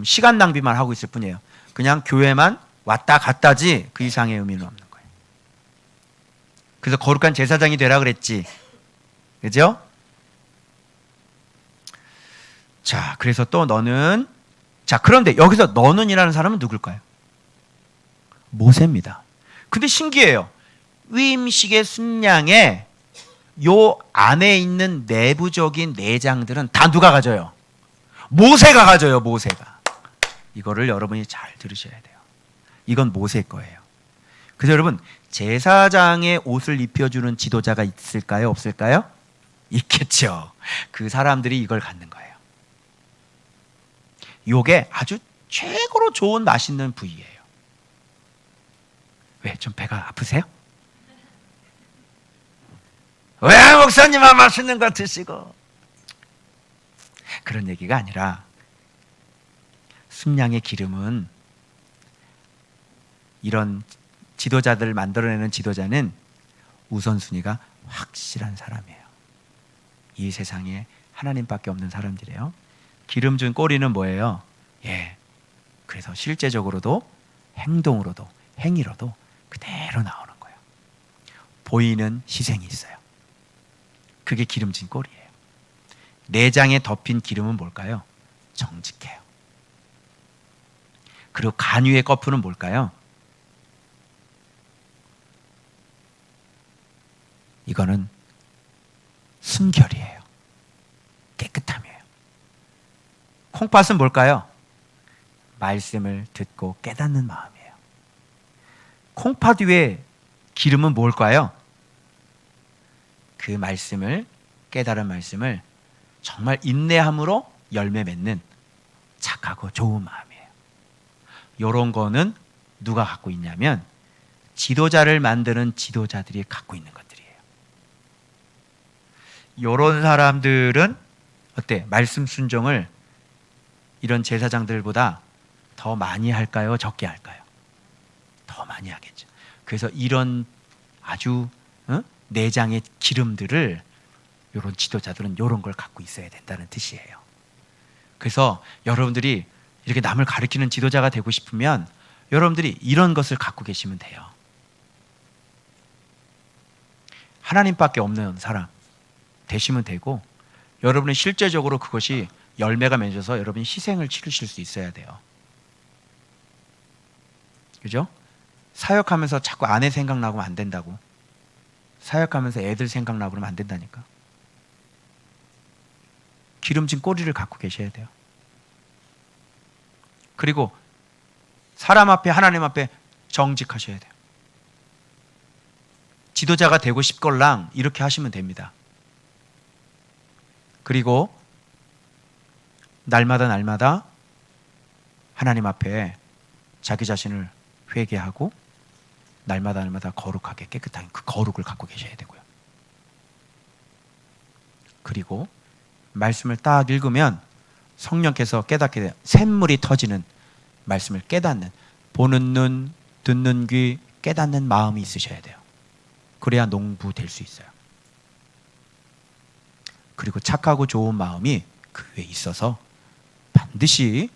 시간 낭비만 하고 있을 뿐이에요. 그냥 교회만 왔다 갔다지 그 이상의 의미는 없는 거예요. 그래서 거룩한 제사장이 되라 그랬지. 그죠? 자, 그래서 또 너는, 자, 그런데 여기서 너는이라는 사람은 누굴까요? 모세입니다. 근데 신기해요. 위임식의 순양에 요 안에 있는 내부적인 내장들은 다 누가 가져요? 모세가 가져요. 모세가. 이거를 여러분이 잘 들으셔야 돼요. 이건 모세 거예요. 그래서 여러분, 제사장의 옷을 입혀주는 지도자가 있을까요? 없을까요? 있겠죠. 그 사람들이 이걸 갖는 거예요. 요게 아주 최고로 좋은 맛있는 부위예요. 왜? 좀 배가 아프세요? 왜 목사님은 맛있는 거 드시고? 그런 얘기가 아니라, 순양의 기름은, 이런 지도자들을 만들어내는 지도자는 우선순위가 확실한 사람이에요. 이 세상에 하나님밖에 없는 사람들이에요. 기름 준 꼬리는 뭐예요? 그래서 실제적으로도, 행동으로도, 행위로도 그대로 나오는 거예요. 보이는 희생이 있어요. 그게 기름진 꼬리예요. 내장에 덮인 기름은 뭘까요? 정직해요. 그리고 간유의 거푸는 뭘까요? 이거는 순결이에요. 깨끗함이에요. 콩팥은 뭘까요? 말씀을 듣고 깨닫는 마음이에요. 콩팥 위에 기름은 뭘까요? 그 말씀을, 깨달은 말씀을 정말 인내함으로 열매 맺는 착하고 좋은 마음이에요. 이런 거는 누가 갖고 있냐면 지도자를 만드는 지도자들이 갖고 있는 것들이에요. 이런 사람들은 어때? 말씀 순종을 이런 제사장들보다 더 많이 할까요? 적게 할까요? 더 많이 하겠죠. 그래서 이런 아주 내장의 기름들을 이런 지도자들은 이런 걸 갖고 있어야 된다는 뜻이에요. 그래서 여러분들이 이렇게 남을 가르치는 지도자가 되고 싶으면 여러분들이 이런 것을 갖고 계시면 돼요. 하나님밖에 없는 사람 되시면 되고, 여러분은 실제적으로 그것이 열매가 맺어서 여러분이 희생을 치르실 수 있어야 돼요. 그죠? 사역하면서 자꾸 아내 생각나고 안 된다고. 사역하면서 애들 생각나고 그러면 안 된다니까. 기름진 꼬리를 갖고 계셔야 돼요. 그리고 사람 앞에, 하나님 앞에 정직하셔야 돼요. 지도자가 되고 싶걸랑 이렇게 하시면 됩니다. 그리고 날마다 하나님 앞에 자기 자신을 회개하고 날마다 거룩하게 깨끗하게 그 거룩을 갖고 계셔야 되고요. 그리고 말씀을 딱 읽으면 성령께서 깨닫게 돼요. 샘물이 터지는 말씀을 깨닫는, 보는 눈, 듣는 귀, 깨닫는 마음이 있으셔야 돼요. 그래야 농부될 수 있어요. 그리고 착하고 좋은 마음이 그 위에 있어서 반드시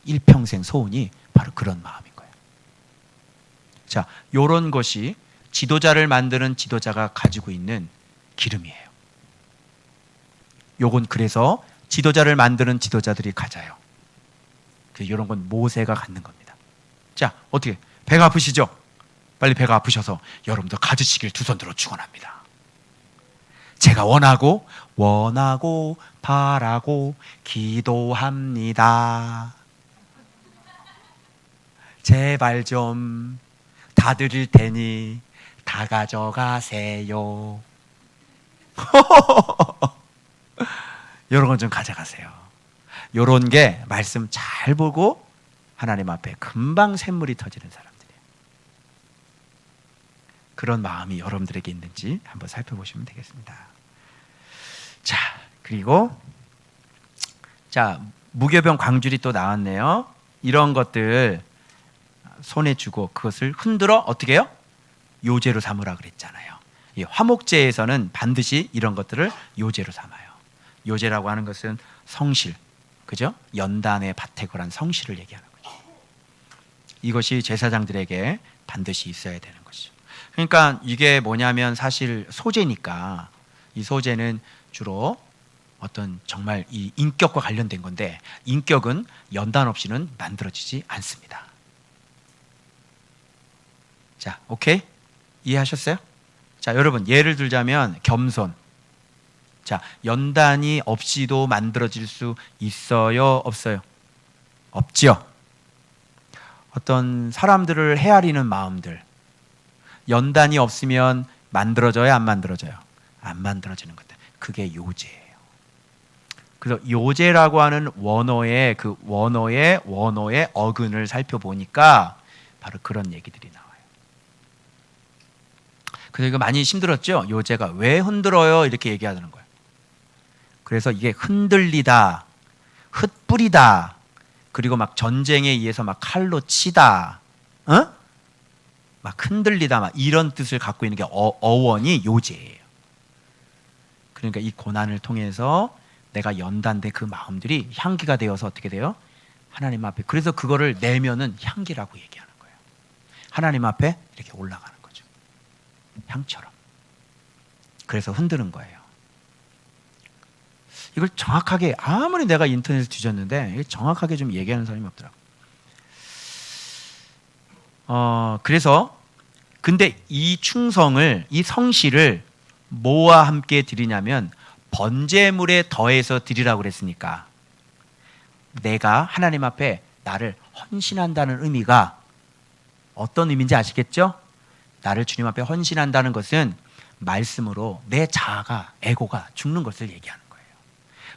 일평생 소원이 바로 그런 마음인 거예요. 자, 요런 것이 지도자를 만드는 지도자가 가지고 있는 기름이에요. 요건 그래서 지도자를 만드는 지도자들이 가져요. 이런 건 모세가 갖는 겁니다. 자, 어떻게 배가 아프시죠? 빨리 배가 아프셔서 여러분도 가지시길 두 손 들어 축원합니다. 제가 원하고 바라고 기도합니다. 제발 좀 다 드릴 테니 다 가져가세요. 이런 건 좀 가져가세요. 이런 게 말씀 잘 보고 하나님 앞에 금방 샘물이 터지는 사람들이에요. 그런 마음이 여러분들에게 있는지 한번 살펴보시면 되겠습니다. 자, 그리고 자, 무교병 광줄이 또 나왔네요. 이런 것들 손에 쥐고 그것을 흔들어 어떻게 해요? 요제로 삼으라 그랬잖아요. 이 화목제에서는 반드시 이런 것들을 요제로 삼아요. 요제라고 하는 것은 성실, 그죠? 연단의 바태고란 성실을 얘기하는 거죠. 이것이 제사장들에게 반드시 있어야 되는 것이죠. 그러니까 이게 뭐냐면 사실 소제니까 이 소제는 주로 어떤 정말 이 인격과 관련된 건데 인격은 연단 없이는 만들어지지 않습니다. 자, 오케이? 이해하셨어요? 자, 여러분 예를 들자면 겸손. 자, 연단이 없이도 만들어질 수 있어요? 없어요? 없죠. 어떤 사람들을 헤아리는 마음들, 연단이 없으면 만들어져요? 안 만들어져요? 안 만들어지는 것들. 그게 요제예요. 그래서 요제라고 하는 원어의 어근을 살펴보니까 바로 그런 얘기들이 나와요. 그래서 이거 많이 힘들었죠? 요제가 왜 흔들어요? 이렇게 얘기하는 거예요. 그래서 이게 흔들리다, 흩뿌리다, 그리고 막 전쟁에 의해서 막 칼로 치다, 막 흔들리다, 막 이런 뜻을 갖고 있는 게 어원이 요제예요. 그러니까 이 고난을 통해서 내가 연단된 그 마음들이 향기가 되어서 어떻게 돼요? 하나님 앞에. 그래서 그거를 내면은 향기라고 얘기하는 거예요. 하나님 앞에 이렇게 올라가는 거죠. 향처럼. 그래서 흔드는 거예요. 이걸 정확하게 아무리 내가 인터넷을 뒤졌는데 정확하게 좀 얘기하는 사람이 없더라고. 그래서 근데 이 충성을, 이 성실을 뭐와 함께 드리냐면 번제물에 더해서 드리라고 그랬으니까 내가 하나님 앞에 나를 헌신한다는 의미가 어떤 의미인지 아시겠죠? 나를 주님 앞에 헌신한다는 것은 말씀으로 내 자아가, 에고가 죽는 것을 얘기하는 거예요.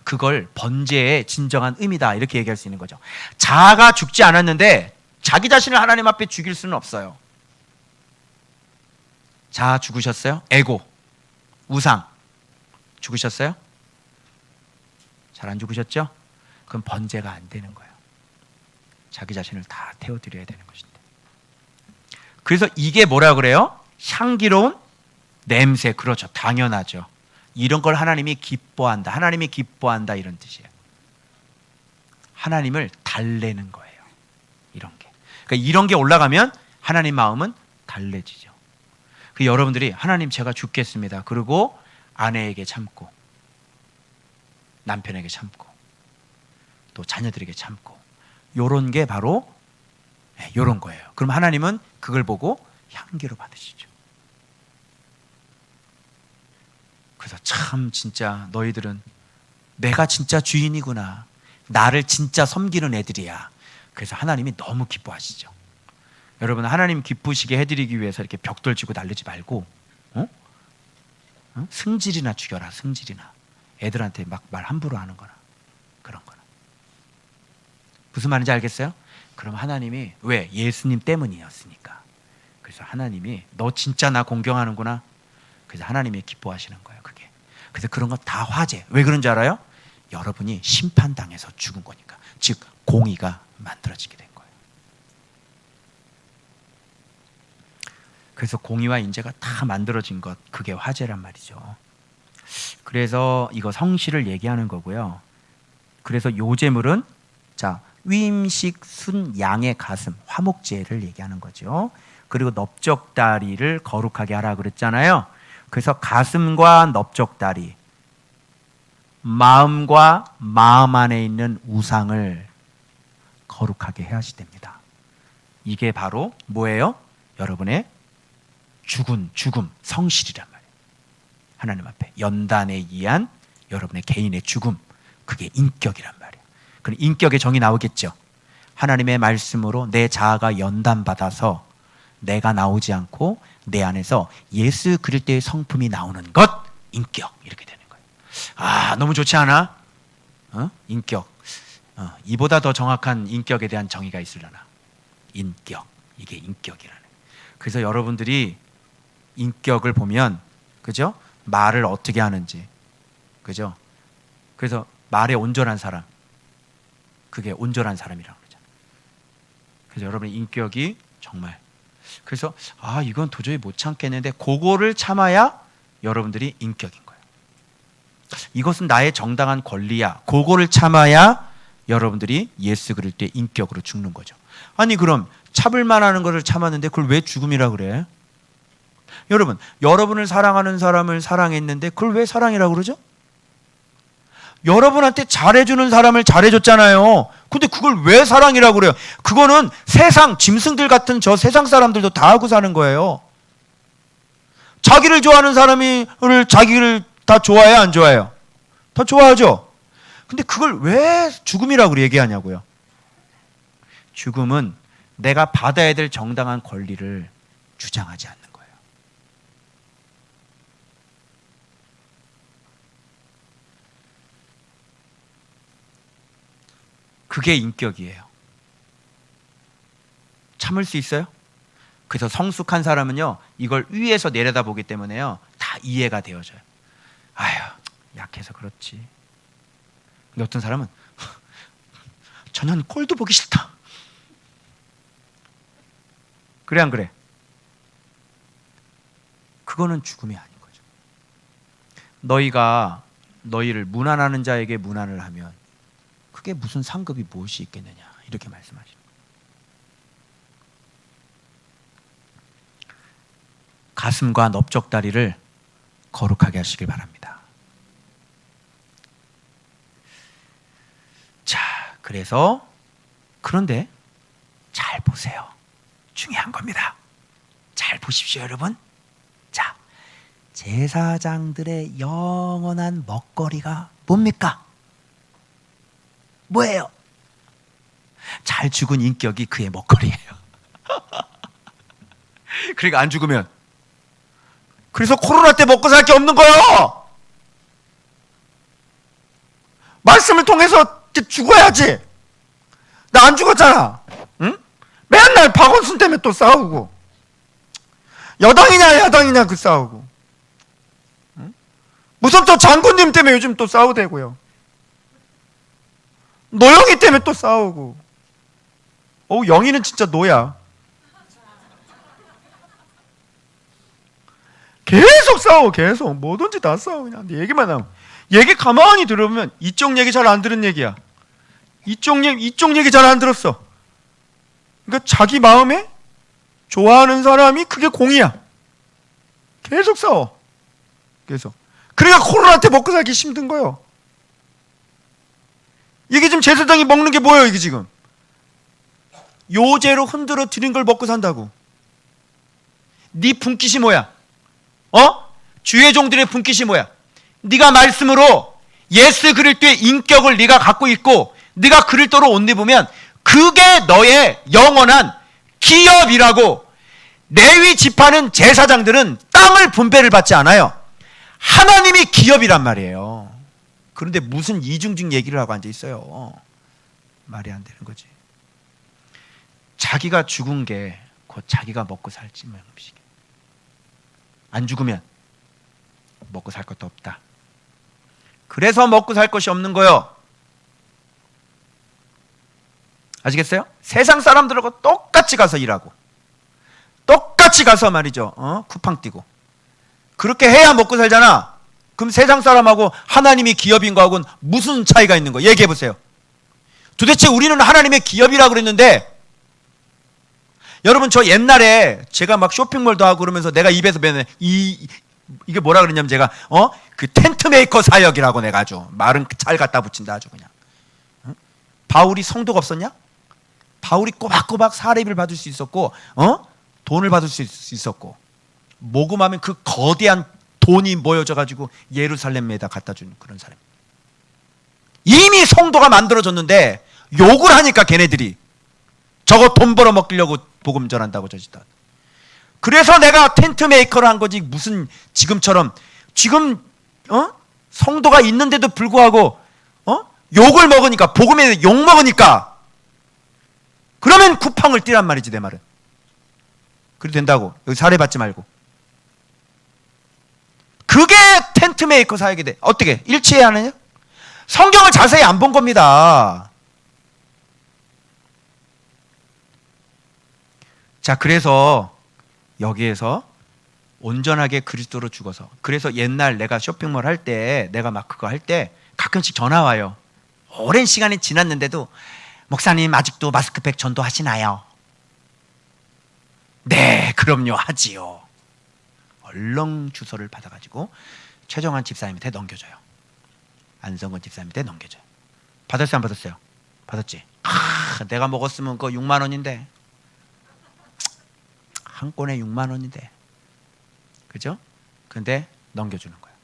그걸 번제의 진정한 의미다 이렇게 얘기할 수 있는 거죠. 자아가 죽지 않았는데 자기 자신을 하나님 앞에 죽일 수는 없어요. 자아 죽으셨어요? 에고, 우상 죽으셨어요? 잘 안 죽으셨죠? 그럼 번제가 안 되는 거예요. 자기 자신을 다 태워드려야 되는 것인데. 그래서 이게 뭐라 그래요? 향기로운 냄새, 그렇죠. 당연하죠. 이런 걸 하나님이 기뻐한다. 하나님이 기뻐한다 이런 뜻이에요. 하나님을 달래는 거예요. 이런 게. 그러니까 이런 게 올라가면 하나님 마음은 달래지죠. 그 여러분들이 하나님 제가 죽겠습니다. 그리고 아내에게 참고 남편에게 참고 또 자녀들에게 참고 요런 게 바로 요런 거예요. 그럼 하나님은 그걸 보고 향기로 받으시죠. 그래서 참 진짜 너희들은 내가 진짜 주인이구나. 나를 진짜 섬기는 애들이야. 그래서 하나님이 너무 기뻐하시죠. 여러분 하나님 기쁘시게 해드리기 위해서 이렇게 벽돌 치고 날르지 말고 승질이나 죽여라. 승질이나 애들한테 막 말 함부로 하는 거나 그런 거나. 무슨 말인지 알겠어요? 그럼 하나님이 왜? 예수님 때문이었으니까. 그래서 하나님이 너 진짜 나 공경하는구나. 그래서 하나님이 기뻐하시는 거예요. 그게. 그래서 그런 건 다 화제. 왜 그런 줄 알아요? 여러분이 심판당해서 죽은 거니까. 즉 공의가 만들어지게 된 거예요. 그래서 공의와 인재가 다 만들어진 것, 그게 화제란 말이죠. 그래서 이거 성실을 얘기하는 거고요. 그래서 요제물은 자 위임식 순 양의 가슴 화목제를 얘기하는 거죠. 그리고 넓적다리를 거룩하게 하라 그랬잖아요. 그래서 가슴과 넓적다리, 마음과 마음 안에 있는 우상을 거룩하게 해야지 됩니다. 이게 바로 뭐예요? 여러분의 죽음, 성실이란 말이에요. 하나님 앞에 연단에 의한 여러분의 개인의 죽음, 그게 인격이란 말이에요. 그럼 인격의 정의 나오겠죠. 하나님의 말씀으로 내 자아가 연단받아서 내가 나오지 않고 내 안에서 예수 그리스도의 성품이 나오는 것, 인격, 이렇게 되는 거예요. 아, 너무 좋지 않아? 인격. 이보다 더 정확한 인격에 대한 정의가 있으려나? 인격, 이게 인격이라는. 그래서 여러분들이 인격을 보면, 그죠? 말을 어떻게 하는지, 그죠? 그래서 말에 온전한 사람, 그게 온전한 사람이라고 그러잖아요. 그래서 여러분의 인격이 정말, 그래서 아 이건 도저히 못 참겠는데 그거를 참아야 여러분들이 인격인 거예요. 이것은 나의 정당한 권리야. 그거를 참아야 여러분들이 예수 그리스도의 인격으로 죽는 거죠. 아니 그럼 참을만 하는 것을 참았는데 그걸 왜 죽음이라 그래? 여러분, 여러분을 사랑하는 사람을 사랑했는데 그걸 왜 사랑이라고 그러죠? 여러분한테 잘해주는 사람을 잘해줬잖아요. 근데 그걸 왜 사랑이라고 그래요? 그거는 세상 짐승들 같은 저 세상 사람들도 다 하고 사는 거예요. 자기를 좋아하는 사람을 자기를 다 좋아해요, 안 좋아해요? 다 좋아하죠. 근데 그걸 왜 죽음이라고 얘기하냐고요. 죽음은 내가 받아야 될 정당한 권리를 주장하지 않는 거예요. 그게 인격이에요. 참을 수 있어요? 그래서 성숙한 사람은요, 이걸 위에서 내려다보기 때문에요, 다 이해가 되어져요. 아휴, 약해서 그렇지. 근데 어떤 사람은 저는 꼴도 보기 싫다. 그래 안 그래? 그거는 죽음이 아닌 거죠. 너희가 너희를 문안하는 자에게 문안을 하면 그게 무슨 상급이 무엇이 있겠느냐, 이렇게 말씀하시는 거예요. 가슴과 넓적다리를 거룩하게 하시길 바랍니다. 자, 그래서 그런데 잘 보세요. 중요한 겁니다. 잘 보십시오, 여러분. 자, 제사장들의 영원한 먹거리가 뭡니까? 뭐예요? 잘 죽은 인격이 그의 먹거리예요. 그러니까 안 죽으면, 그래서 코로나 때 먹고 살 게 없는 거예요. 말씀을 통해서 죽어야지. 나 안 죽었잖아. 응? 맨날 박원순 때문에 또 싸우고, 여당이냐 야당이냐 그 싸우고, 응? 무슨 또 장군님 때문에 요즘 또 싸우대고요. 노영이 때문에 또 싸우고. 영희는 진짜 노야. 계속 싸워. 계속 뭐든지 다 싸워. 그냥 얘기만 하고. 얘기 가만히 들으면 이쪽 얘기 잘 안 들은 얘기야. 이쪽 얘기 잘 안 들었어. 그러니까 자기 마음에 좋아하는 사람이 그게 공이야. 계속 싸워. 계속. 그러니까 코로나 때 먹고 살기 힘든 거예요. 이게 지금 제사장이 먹는 게 뭐예요, 이게 지금? 요제로 흔들어 드린 걸 먹고 산다고. 네 분깃이 뭐야? 주의 종들의 분깃이 뭐야? 네가 말씀으로 예수 그리스도의 인격을 네가 갖고 있고 네가 그리스도로 옷 입으면 그게 너의 영원한 기업이라고. 레위 지파는 제사장들은 땅을 분배를 받지 않아요. 하나님이 기업이란 말이에요. 그런데 무슨 이중직 얘기를 하고 앉아 있어요. 말이 안 되는 거지. 자기가 죽은 게 곧 자기가 먹고 살지 뭐 음식. 안 죽으면 먹고 살 것도 없다. 그래서 먹고 살 것이 없는 거요. 아시겠어요? 세상 사람들하고 똑같이 가서 일하고 똑같이 가서 말이죠. 쿠팡 뛰고 그렇게 해야 먹고 살잖아. 그럼 세상 사람하고 하나님이 기업인 거하고는 무슨 차이가 있는 거? 얘기해 보세요. 도대체 우리는 하나님의 기업이라고 그랬는데, 여러분 저 옛날에 제가 막 쇼핑몰도 하고 그러면서 내가 입에서 배는 이게 뭐라 그랬냐면 제가 그 텐트 메이커 사역이라고 내가 아주 말은 잘 갖다 붙인다 아주 그냥. 바울이 성도가 없었냐? 바울이 꼬박꼬박 사례비를 받을 수 있었고 돈을 받을 수 있었고 모금하면 그 거대한 돈이 모여져 가지고 예루살렘에다 갖다 준 그런 사람. 이미 성도가 만들어졌는데 욕을 하니까 걔네들이 저거 돈 벌어 먹으려고 복음 전한다고 저지다. 그래서 내가 텐트 메이커를 한 거지. 무슨 지금처럼 지금 성도가 있는데도 불구하고 욕을 먹으니까, 복음에 욕 먹으니까 그러면 쿠팡을 뛰란 말이지 내 말은. 그래도 된다고. 여기 사례 받지 말고. 그게 텐트 메이커 사역이 돼. 어떻게? 일치해야 하느냐? 성경을 자세히 안 본 겁니다. 자, 그래서 여기에서 온전하게 그리스도로 죽어서, 그래서 옛날 내가 쇼핑몰 할 때, 내가 막 그거 할 때 가끔씩 전화 와요. 오랜 시간이 지났는데도 목사님 아직도 마스크팩 전도하시나요? 네, 그럼요, 하지요. 얼렁 주소를 받아가지고 최정환 집사님한테 넘겨줘요. 안성근 집사님한테 넘겨줘요. 받았어요, 안 받았어요? 받았지. 내가 먹었으면 그거 6만 원인데, 한 건에 6만 원인데, 그죠? 근데 넘겨주는 거예요.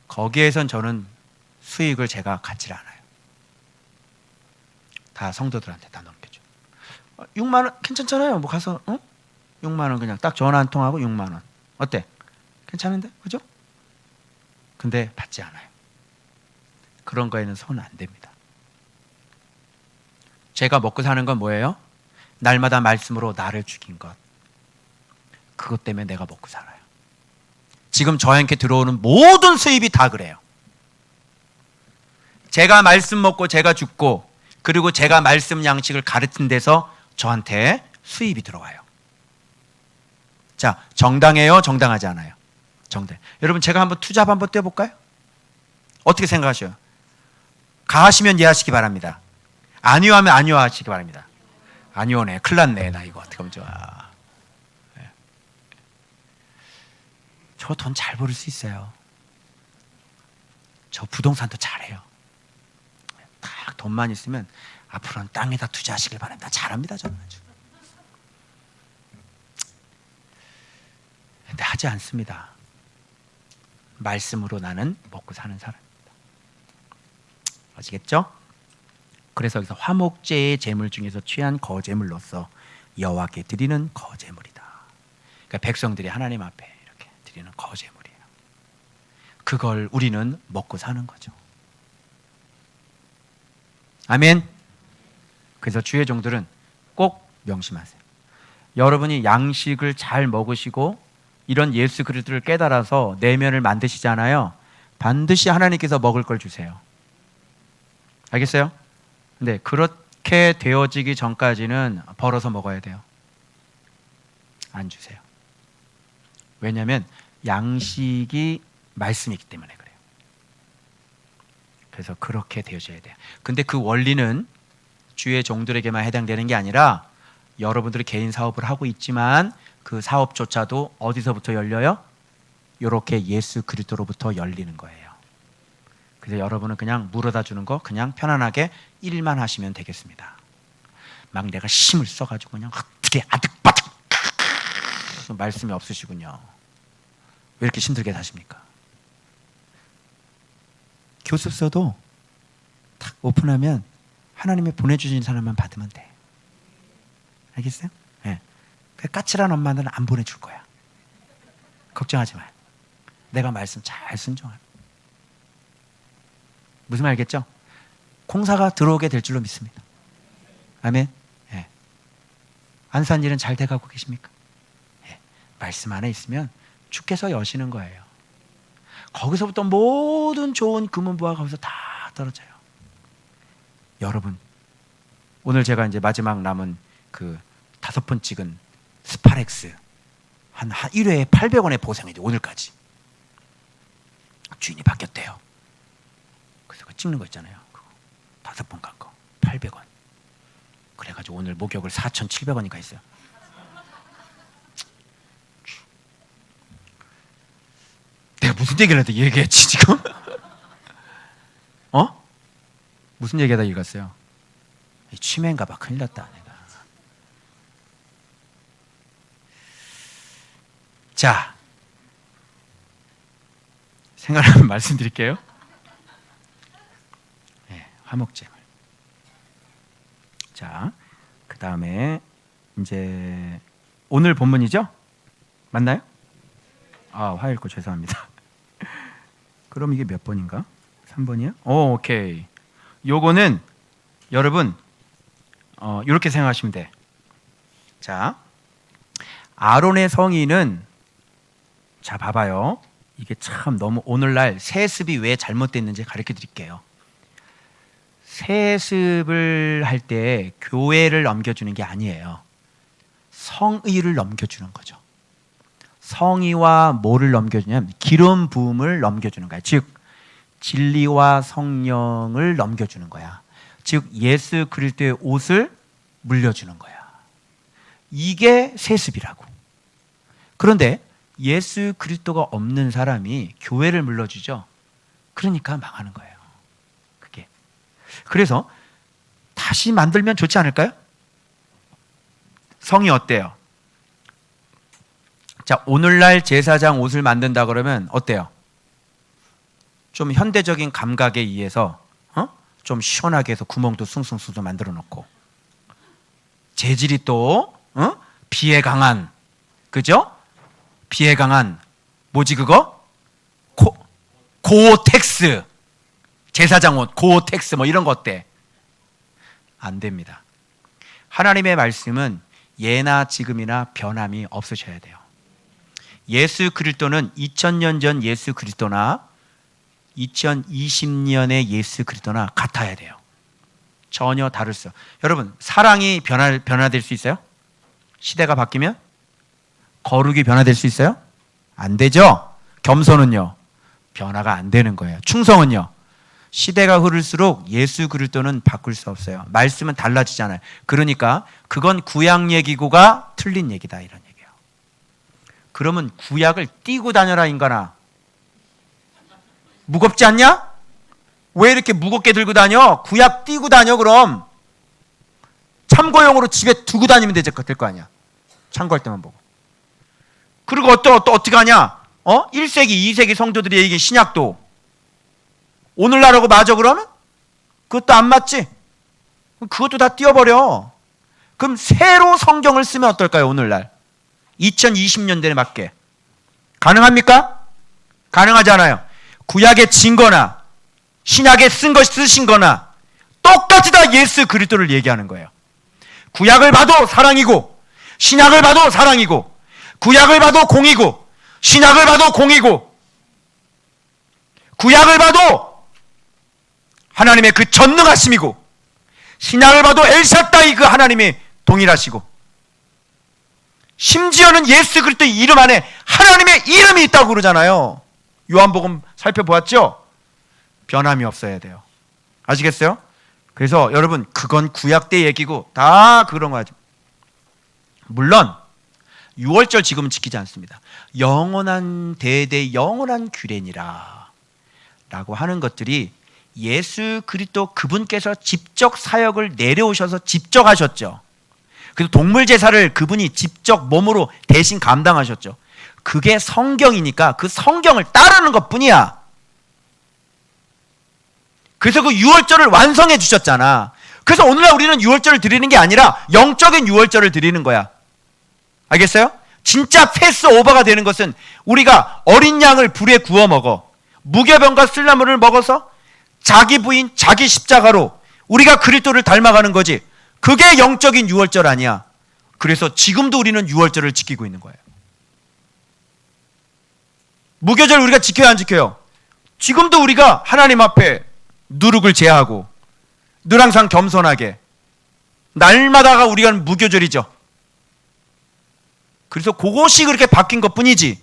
거기에선 저는 수익을 제가 갖지를 않아요. 다 성도들한테 다 넘겨줘. 6만 원 괜찮잖아요. 뭐 가서 6만 원 그냥 딱 전화 한 통하고 6만 원 어때? 괜찮은데, 그죠? 근데 받지 않아요. 그런 거에는 손 안 댑니다. 제가 먹고 사는 건 뭐예요? 날마다 말씀으로 나를 죽인 것. 그것 때문에 내가 먹고 살아요. 지금 저한테 들어오는 모든 수입이 다 그래요. 제가 말씀 먹고 제가 죽고, 그리고 제가 말씀 양식을 가르친 데서 저한테 수입이 들어와요. 자, 정당해요? 정당하지 않아요? 정당. 여러분 제가 한번 투잡 한번 떼볼까요? 어떻게 생각하셔요? 가하시면 예하시기 바랍니다. 아니요 하면 아니요 하시기 바랍니다. 아니요네. 큰일 났네. 나 이거 어떻게 하면 좋아. 네. 저 돈 잘 벌을 수 있어요. 저 부동산도 잘해요. 딱 돈만 있으면 앞으로는 땅에다 투자하시길 바랍니다. 잘합니다, 저는 아주. 근데 하지 않습니다. 말씀으로 나는 먹고 사는 사람입니다. 아시겠죠? 그래서 여기서 화목제의 제물 중에서 취한 거제물로서 여호와께 드리는 거제물이다. 그러니까 백성들이 하나님 앞에 이렇게 드리는 거제물이에요. 그걸 우리는 먹고 사는 거죠. 아멘. 그래서 주의 종들은 꼭 명심하세요. 여러분이 양식을 잘 먹으시고 이런 예수 그리스도를 깨달아서 내면을 만드시잖아요. 반드시 하나님께서 먹을 걸 주세요. 알겠어요? 근데 그렇게 되어지기 전까지는 벌어서 먹어야 돼요. 안 주세요. 왜냐하면 양식이 말씀이기 때문에 그래요. 그래서 그렇게 되어져야 돼요. 근데 그 원리는 주의 종들에게만 해당되는 게 아니라 여러분들이 개인 사업을 하고 있지만 그 사업조차도 어디서부터 열려요? 이렇게 예수 그리스도로부터 열리는 거예요. 그래서 여러분은 그냥 물어다 주는 거 그냥 편안하게 일만 하시면 되겠습니다. 막 내가 힘을 써가지고 그냥 어떻게 아득바득 말씀이 없으시군요. 왜 이렇게 힘들게 사십니까? 교습서도 탁 오픈하면 하나님이 보내주신 사람만 받으면 돼. 알겠어요? 네. 그 까칠한 엄마는 안 보내줄 거야. 걱정하지 마요. 내가 말씀 잘 순종하면. 무슨 말 알겠죠? 공사가 들어오게 될 줄로 믿습니다. 아멘. 네. 안산 일은 잘 돼가고 계십니까? 네. 말씀 안에 있으면 주께서 여시는 거예요. 거기서부터 모든 좋은 금은보화가 거기서 다 떨어져요. 여러분, 오늘 제가 이제 마지막 남은 그 5번 찍은 스파렉스 한 1회에 800원에 보상해줘. 오늘까지 주인이 바뀌었대요. 그래서 그 찍는 거 있잖아요. 그거 5번 간 거 800원. 그래가지고 오늘 목욕을 4,700원이니까 했어요. 내가 무슨 얘기를 해도 얘기했지 지금? 무슨 얘기하다 읽었어요? 치매인가 봐. 큰일 났다 내가. 자, 생각나면 말씀드릴게요. 네, 화목제물. 자, 그 다음에 이제 오늘 본문이죠? 맞나요? 화요일 거 죄송합니다. 그럼 이게 몇 번인가? 3번이요? 오케이. 요거는 여러분 이렇게 생각하시면 돼. 자, 아론의 성의는 자 봐봐요. 이게 참 너무 오늘날 세습이 왜 잘못됐는지 가르쳐 드릴게요. 세습을 할 때 교회를 넘겨주는 게 아니에요. 성의를 넘겨주는 거죠. 성의와 뭐를 넘겨주냐면 기름 부음을 넘겨주는 거야. 즉 진리와 성령을 넘겨주는 거야. 즉 예수 그리스도의 옷을 물려주는 거야. 이게 세습이라고. 그런데 예수 그리스도가 없는 사람이 교회를 물려주죠. 그러니까 망하는 거예요. 그게. 그래서 다시 만들면 좋지 않을까요? 성이 어때요? 자, 오늘날 제사장 옷을 만든다 그러면 어때요? 좀 현대적인 감각에 의해서 좀 시원하게 해서 구멍도 숭숭숭숭 만들어 놓고 재질이 또 비에 강한, 그죠? 비에 강한 뭐지 그거? 고텍스 제사장 옷, 고텍스 뭐 이런 거 어때? 안 됩니다. 하나님의 말씀은 예나 지금이나 변함이 없으셔야 돼요. 예수 그리스도는 2000년 전 예수 그리스도나 2020년의 예수 그리스도나 같아야 돼요. 전혀 다를 수. 여러분, 사랑이 변화될 수 있어요? 시대가 바뀌면? 거룩이 변화될 수 있어요? 안 되죠? 겸손은요? 변화가 안 되는 거예요. 충성은요? 시대가 흐를수록 예수 그리스도는 바꿀 수 없어요. 말씀은 달라지잖아요. 그러니까 그건 구약 얘기고가 틀린 얘기다 이런 얘기예요. 그러면 구약을 띄고 다녀라 인간아. 무겁지 않냐? 왜 이렇게 무겁게 들고 다녀? 구약 띄고 다녀 그럼. 참고용으로 집에 두고 다니면 될 거 아니야. 참고할 때만 보고. 그리고 어떻게 하냐? 1세기, 2세기 성도들이 얘기한 신약도 오늘날하고 맞아 그러면? 그것도 안 맞지? 그것도 다 띄워버려. 그럼 새로 성경을 쓰면 어떨까요? 오늘날 2020년대에 맞게 가능합니까? 가능하지 않아요. 구약에 진 거나 신약에 쓴 것이 쓰신 거나 똑같이 다 예수 그리스도를 얘기하는 거예요. 구약을 봐도 사랑이고 신약을 봐도 사랑이고 구약을 봐도 공이고 신약을 봐도 공이고 구약을 봐도 하나님의 그 전능하심이고 신약을 봐도 엘샤다이 그 하나님이 동일하시고 심지어는 예수 그리스도의 이름 안에 하나님의 이름이 있다고 그러잖아요. 요한복음 살펴보았죠? 변함이 없어야 돼요. 아시겠어요? 그래서 여러분, 그건 구약 때 얘기고 다 그런 거 하죠. 물론 유월절 지금은 지키지 않습니다. 영원한 대대 영원한 규례니라 라고 하는 것들이 예수 그리스도 그분께서 직접 사역을 내려오셔서 직접 하셨죠. 그래서 동물 제사를 그분이 직접 몸으로 대신 감당하셨죠. 그게 성경이니까 그 성경을 따르는 것뿐이야. 그래서 그 유월절을 완성해 주셨잖아. 그래서 오늘날 우리는 유월절을 드리는 게 아니라 영적인 유월절을 드리는 거야. 알겠어요? 진짜 패스 오버가 되는 것은 우리가 어린 양을 불에 구워 먹어, 무교병과 쓸나무를 먹어서 자기 부인 자기 십자가로 우리가 그리스도를 닮아가는 거지. 그게 영적인 유월절 아니야. 그래서 지금도 우리는 유월절을 지키고 있는 거예요. 무교절 우리가 지켜야 안 지켜요? 지금도 우리가 하나님 앞에 누룩을 제하고 늘 항상 겸손하게 날마다가 우리가 무교절이죠. 그래서 그것이 그렇게 바뀐 것뿐이지,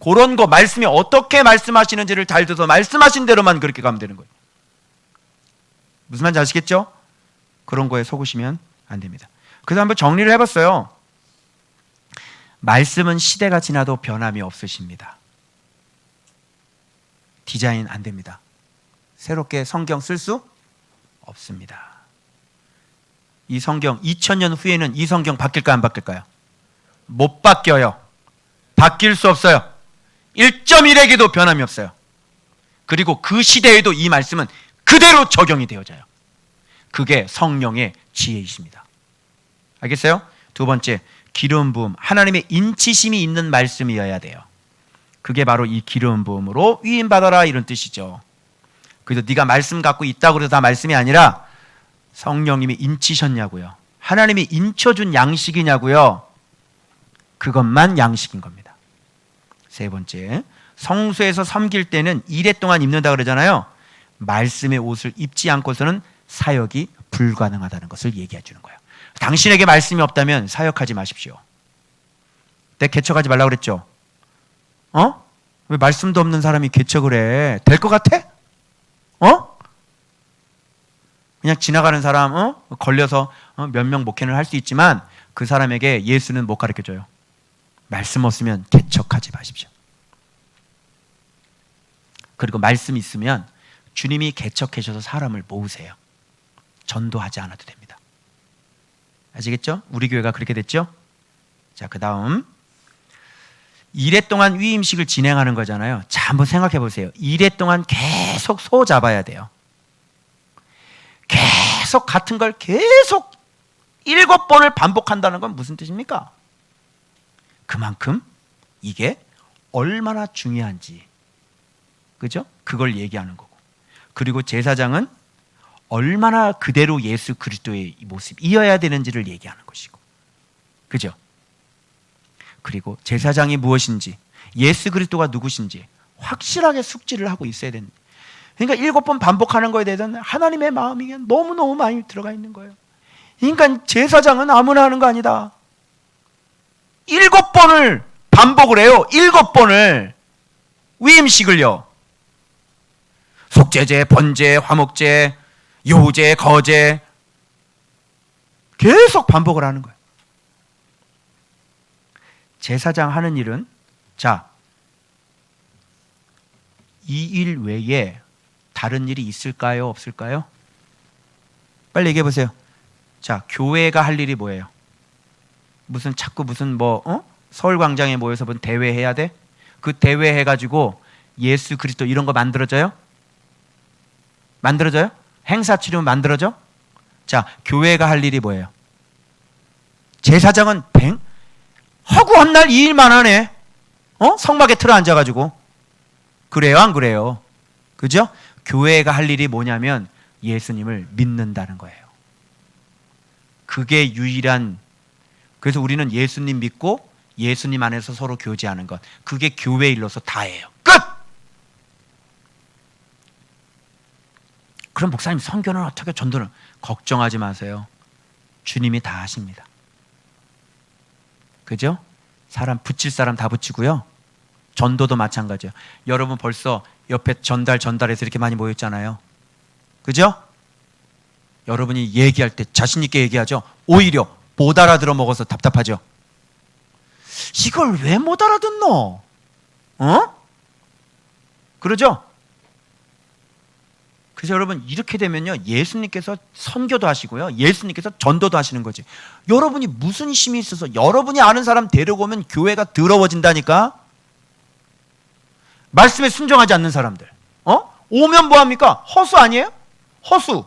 그런 거 말씀이 어떻게 말씀하시는지를 잘 들어서 말씀하신 대로만 그렇게 가면 되는 거예요. 무슨 말인지 아시겠죠? 그런 거에 속으시면 안 됩니다. 그래서 한번 정리를 해봤어요. 말씀은 시대가 지나도 변함이 없으십니다. 디자인 안 됩니다. 새롭게 성경 쓸 수 없습니다. 이 성경 2000년 후에는 이 성경 바뀔까요, 안 바뀔까요? 못 바뀌어요. 바뀔 수 없어요. 1.1에게도 변함이 없어요. 그리고 그 시대에도 이 말씀은 그대로 적용이 되어져요. 그게 성령의 지혜이십니다. 알겠어요? 두 번째, 기름 부음. 하나님의 인치심이 있는 말씀이어야 돼요. 그게 바로 이 기름 부음으로 위임 받아라, 이런 뜻이죠. 그래서 네가 말씀 갖고 있다고 해서 다 말씀이 아니라 성령님이 인치셨냐고요. 하나님이 인쳐준 양식이냐고요. 그것만 양식인 겁니다. 세 번째, 성소에서 섬길 때는 이레 동안 입는다 그러잖아요. 말씀의 옷을 입지 않고서는 사역이 불가능하다는 것을 얘기해 주는 거예요. 당신에게 말씀이 없다면 사역하지 마십시오. 내가 개척하지 말라고 그랬죠? 왜 말씀도 없는 사람이 개척을 해? 될 것 같아? 그냥 지나가는 사람 걸려서 몇 명 목회를 할 수 있지만 그 사람에게 예수는 못 가르쳐줘요. 말씀 없으면 개척하지 마십시오. 그리고 말씀 있으면 주님이 개척하셔서 사람을 모으세요. 전도하지 않아도 됩니다. 아시겠죠? 우리 교회가 그렇게 됐죠? 자, 그 다음 1회 동안 위임식을 진행하는 거잖아요. 자, 한번 생각해 보세요. 1회 동안 계속 소 잡아야 돼요. 계속 같은 걸 계속 7번을 반복한다는 건 무슨 뜻입니까? 그만큼 이게 얼마나 중요한지, 그죠? 그걸 얘기하는 거고, 그리고 제사장은 얼마나 그대로 예수 그리스도의 모습이어야 되는지를 얘기하는 것이고, 그죠? 그리고 제사장이 무엇인지, 예수 그리스도가 누구신지 확실하게 숙지를 하고 있어야 되는. 그러니까 7번 반복하는 거에 대해서는 하나님의 마음이 너무너무 많이 들어가 있는 거예요. 그러니까 제사장은 아무나 하는 거 아니다. 7번을 반복을 해요. 7번을 위임식을요. 속죄제, 번제, 화목제, 요제, 거제 계속 반복을 하는 거예요. 제사장 하는 일은, 자, 이 일 외에 다른 일이 있을까요, 없을까요? 빨리 얘기해 보세요. 자, 교회가 할 일이 뭐예요? 자꾸 무슨 서울광장에 모여서 무슨 대회 해야 돼? 그 대회 해가지고 예수 그리스도 이런 거 만들어져요? 만들어져요? 행사 치르면 만들어져? 자, 교회가 할 일이 뭐예요? 제사장은 허구한 날 이 일만 하네. 성막에 틀어 앉아가지고. 그래요, 안 그래요? 그죠? 교회가 할 일이 뭐냐면 예수님을 믿는다는 거예요. 그게 유일한. 그래서 우리는 예수님 믿고 예수님 안에서 서로 교제하는 것, 그게 교회 일로서 다예요. 끝! 그럼 목사님, 선교는 어떻게, 전도는? 걱정하지 마세요. 주님이 다 하십니다. 그죠? 사람 붙일 사람 다 붙이고요. 전도도 마찬가지예요. 여러분 벌써 옆에 전달해서 이렇게 많이 모였잖아요. 그죠? 여러분이 얘기할 때 자신 있게 얘기하죠. 오히려 못 알아들어 먹어서 답답하죠. 이걸 왜 못 알아듣노? 그러죠? 그래서 여러분 이렇게 되면요, 예수님께서 선교도 하시고요, 예수님께서 전도도 하시는 거지. 여러분이 무슨 힘이 있어서 여러분이 아는 사람 데려오면 교회가 더러워진다니까. 말씀에 순종하지 않는 사람들 오면 뭐합니까? 허수 아니에요? 허수.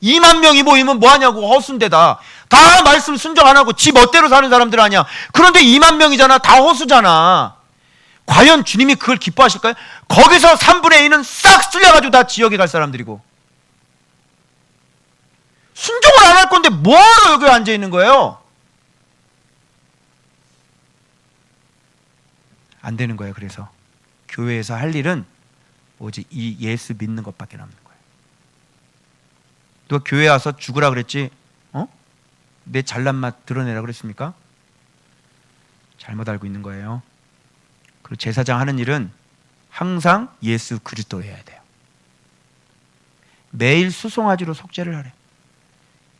2만 명이 모이면 뭐하냐고. 허수인데다 다 말씀 순종 안 하고 지 멋대로 사는 사람들 아니야. 그런데 2만 명이잖아. 다 허수잖아. 과연 주님이 그걸 기뻐하실까요? 거기서 3분의 1은 싹 쓸려가지고 다 지역에 갈 사람들이고, 순종을 안 할 건데 뭐하러 여기 앉아 있는 거예요? 안 되는 거예요. 그래서 교회에서 할 일은 오직 이 예수 믿는 것밖에 남는 거예요. 누가 교회 와서 죽으라 그랬지? 내 잘난 맛 드러내라 그랬습니까? 잘못 알고 있는 거예요. 그리고 제사장 하는 일은 항상 예수 그리스도여야 돼요. 매일 수송아지로 속죄를 하래.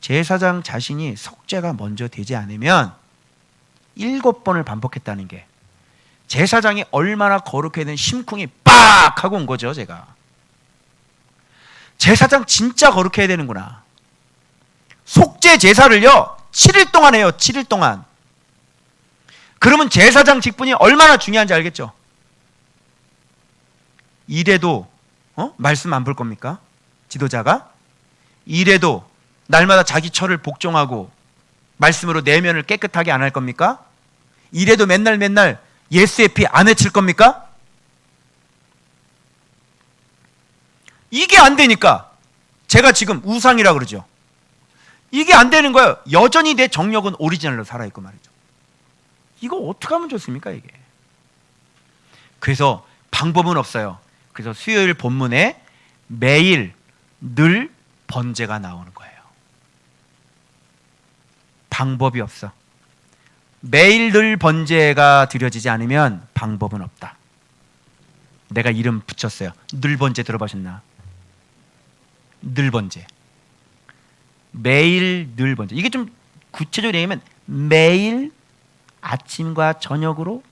제사장 자신이 속죄가 먼저 되지 않으면 7번을 반복했다는 게 제사장이 얼마나 거룩해야 되는 심쿵이 빡 하고 온 거죠. 제가 제사장 진짜 거룩해야 되는구나. 속죄 제사를요 7일 동안 해요. 7일 동안. 그러면 제사장 직분이 얼마나 중요한지 알겠죠? 이래도 말씀 안 볼 겁니까? 지도자가 이래도 날마다 자기 처를 복종하고 말씀으로 내면을 깨끗하게 안 할 겁니까? 이래도 맨날 예수의 피 안 외칠 겁니까? 이게 안 되니까 제가 지금 우상이라 그러죠. 이게 안 되는 거예요. 여전히 내 정력은 오리지널로 살아있고 말이죠. 이거 어떻게 하면 좋습니까 이게? 그래서 방법은 없어요. 그래서 수요일 본문에 매일 늘 번제가 나오는 거예요. 방법이 없어. 매일 늘 번제가 드려지지 않으면 방법은 없다. 내가 이름 붙였어요. 늘 번제 들어보셨나? 늘 번제. 매일 늘 번제. 이게 좀 구체적으로 얘기하면 매일 아침과 저녁으로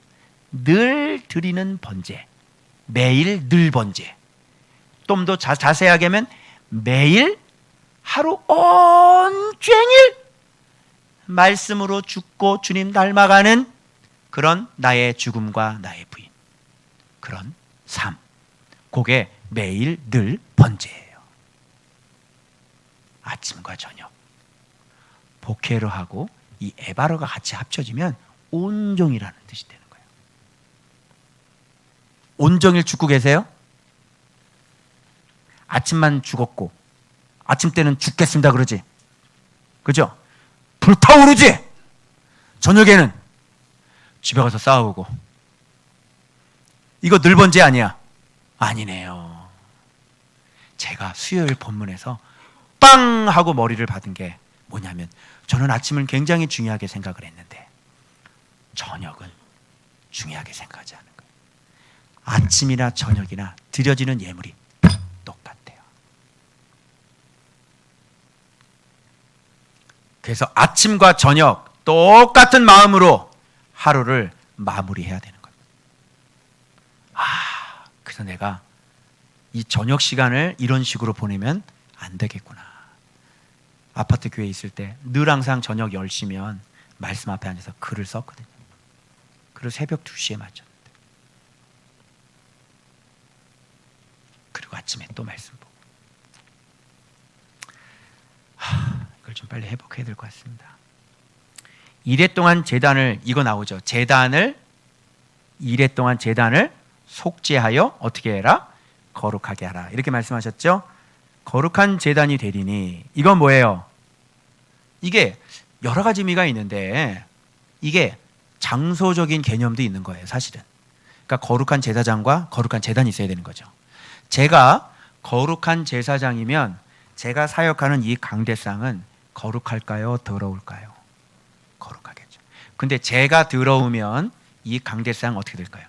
늘 드리는 번제. 매일 늘 번제. 좀 더 자세하게 하면 매일 하루 온종일 말씀으로 죽고 주님 닮아가는 그런 나의 죽음과 나의 부인, 그런 삶. 그게 매일 늘 번제예요. 아침과 저녁 복회로 하고 이 에바로가 같이 합쳐지면 온종이라는 뜻이 되는 거예요. 온종일 죽고 계세요? 아침만 죽었고 아침 때는 죽겠습니다 그러지? 그죠? 불타오르지? 저녁에는 집에 가서 싸우고. 이거 늘 번제 아니야? 아니네요. 제가 수요일 본문에서 빵 하고 머리를 받은 게 뭐냐면, 저는 아침을 굉장히 중요하게 생각을 했는데 저녁은 중요하게 생각하지 않는 거예요. 아침이나 저녁이나 드려지는 예물이 똑같아요. 그래서 아침과 저녁 똑같은 마음으로 하루를 마무리해야 되는 겁니다. 그래서 내가 이 저녁 시간을 이런 식으로 보내면 안 되겠구나. 아파트 교회에 있을 때 늘 항상 저녁 10시면 말씀 앞에 앉아서 글을 썼거든요. 그리고 새벽 2시에 맞췄는데, 그리고 아침에 또 말씀 보고. 이걸 좀 빨리 회복해야 될 것 같습니다. 이래 동안 제단을, 이거 나오죠. 이래 동안 제단을 속죄하여 어떻게 해라? 거룩하게 하라. 이렇게 말씀하셨죠. 거룩한 제단이 되리니, 이건 뭐예요? 이게 여러 가지 의미가 있는데 이게 장소적인 개념도 있는 거예요, 사실은. 그러니까 거룩한 제사장과 거룩한 제단이 있어야 되는 거죠. 제가 거룩한 제사장이면 제가 사역하는 이 강대상은 거룩할까요? 더러울까요? 거룩하겠죠. 근데 제가 더러우면 이 강대상 어떻게 될까요?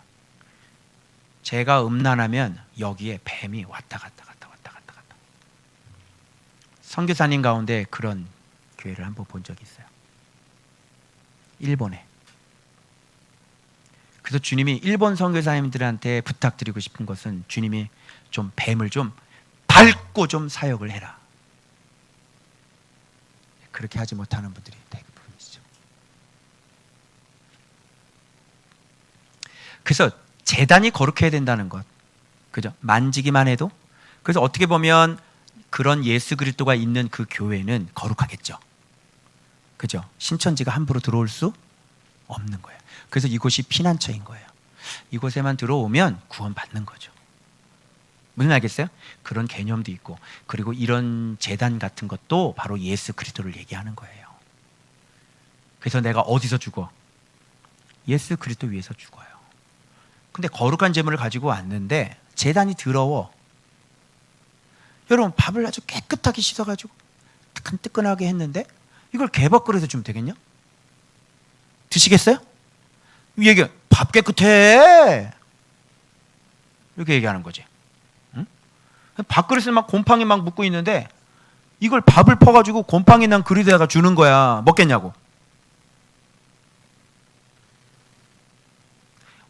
제가 음란하면 여기에 뱀이 왔다 갔다 갔다 왔다 갔다 갔다. 선교사님 가운데 그런 교회를 한번 본 적이 있어요. 일본에. 그래서 주님이 일본 선교사님들한테 부탁드리고 싶은 것은 주님이 좀 뱀을 좀 밟고 좀 사역을 해라. 그렇게 하지 못하는 분들이 대부분이죠. 그래서 제단이 거룩해야 된다는 것, 그죠? 만지기만 해도. 그래서 어떻게 보면 그런 예수 그리스도가 있는 그 교회는 거룩하겠죠. 그죠? 신천지가 함부로 들어올 수 없는 거예요. 그래서 이곳이 피난처인 거예요. 이곳에만 들어오면 구원받는 거죠. 무슨 알겠어요? 그런 개념도 있고, 그리고 이런 제단 같은 것도 바로 예수 그리스도를 얘기하는 거예요. 그래서 내가 어디서 죽어? 예수 그리스도 위해서 죽어요. 근데 거룩한 제물을 가지고 왔는데 제단이 더러워. 여러분, 밥을 아주 깨끗하게 씻어가지고 뜨끈뜨끈하게 했는데 이걸 개밥그릇에 주면 되겠냐? 드시겠어요? 얘기, 밥 깨끗해 이렇게 얘기하는 거지. 응? 밥그릇에 막 곰팡이 막 묻고 있는데 이걸 밥을 퍼가지고 곰팡이 난 그릇에다가 주는 거야. 먹겠냐고.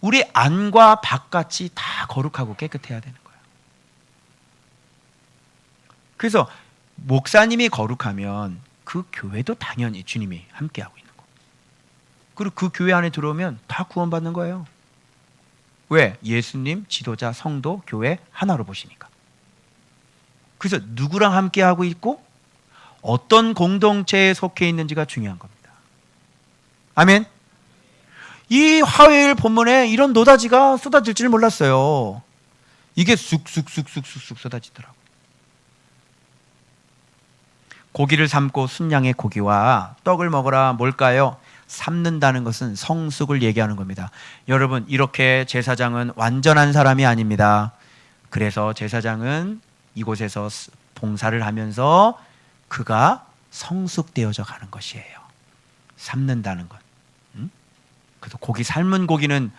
우리 안과 바깥이 다 거룩하고 깨끗해야 되는 거예요. 그래서 목사님이 거룩하면 그 교회도 당연히 주님이 함께하고 있는 거예요. 그리고 그 교회 안에 들어오면 다 구원받는 거예요. 왜? 예수님, 지도자, 성도, 교회 하나로 보시니까. 그래서 누구랑 함께하고 있고 어떤 공동체에 속해 있는지가 중요한 겁니다. 아멘. 이 화요일 본문에 이런 노다지가 쏟아질 줄 몰랐어요. 이게 쑥쑥쑥쑥쑥 쏟아지더라고요. 고기를 삶고 순양의 고기와 떡을 먹으라. 뭘까요? 삶는다는 것은 성숙을 얘기하는 겁니다. 여러분, 이렇게 제사장은 완전한 사람이 아닙니다. 그래서 제사장은 이곳에서 봉사를 하면서 그가 성숙되어져 가는 것이에요. 삶는다는 것. 그래서 고기 삶은 고기는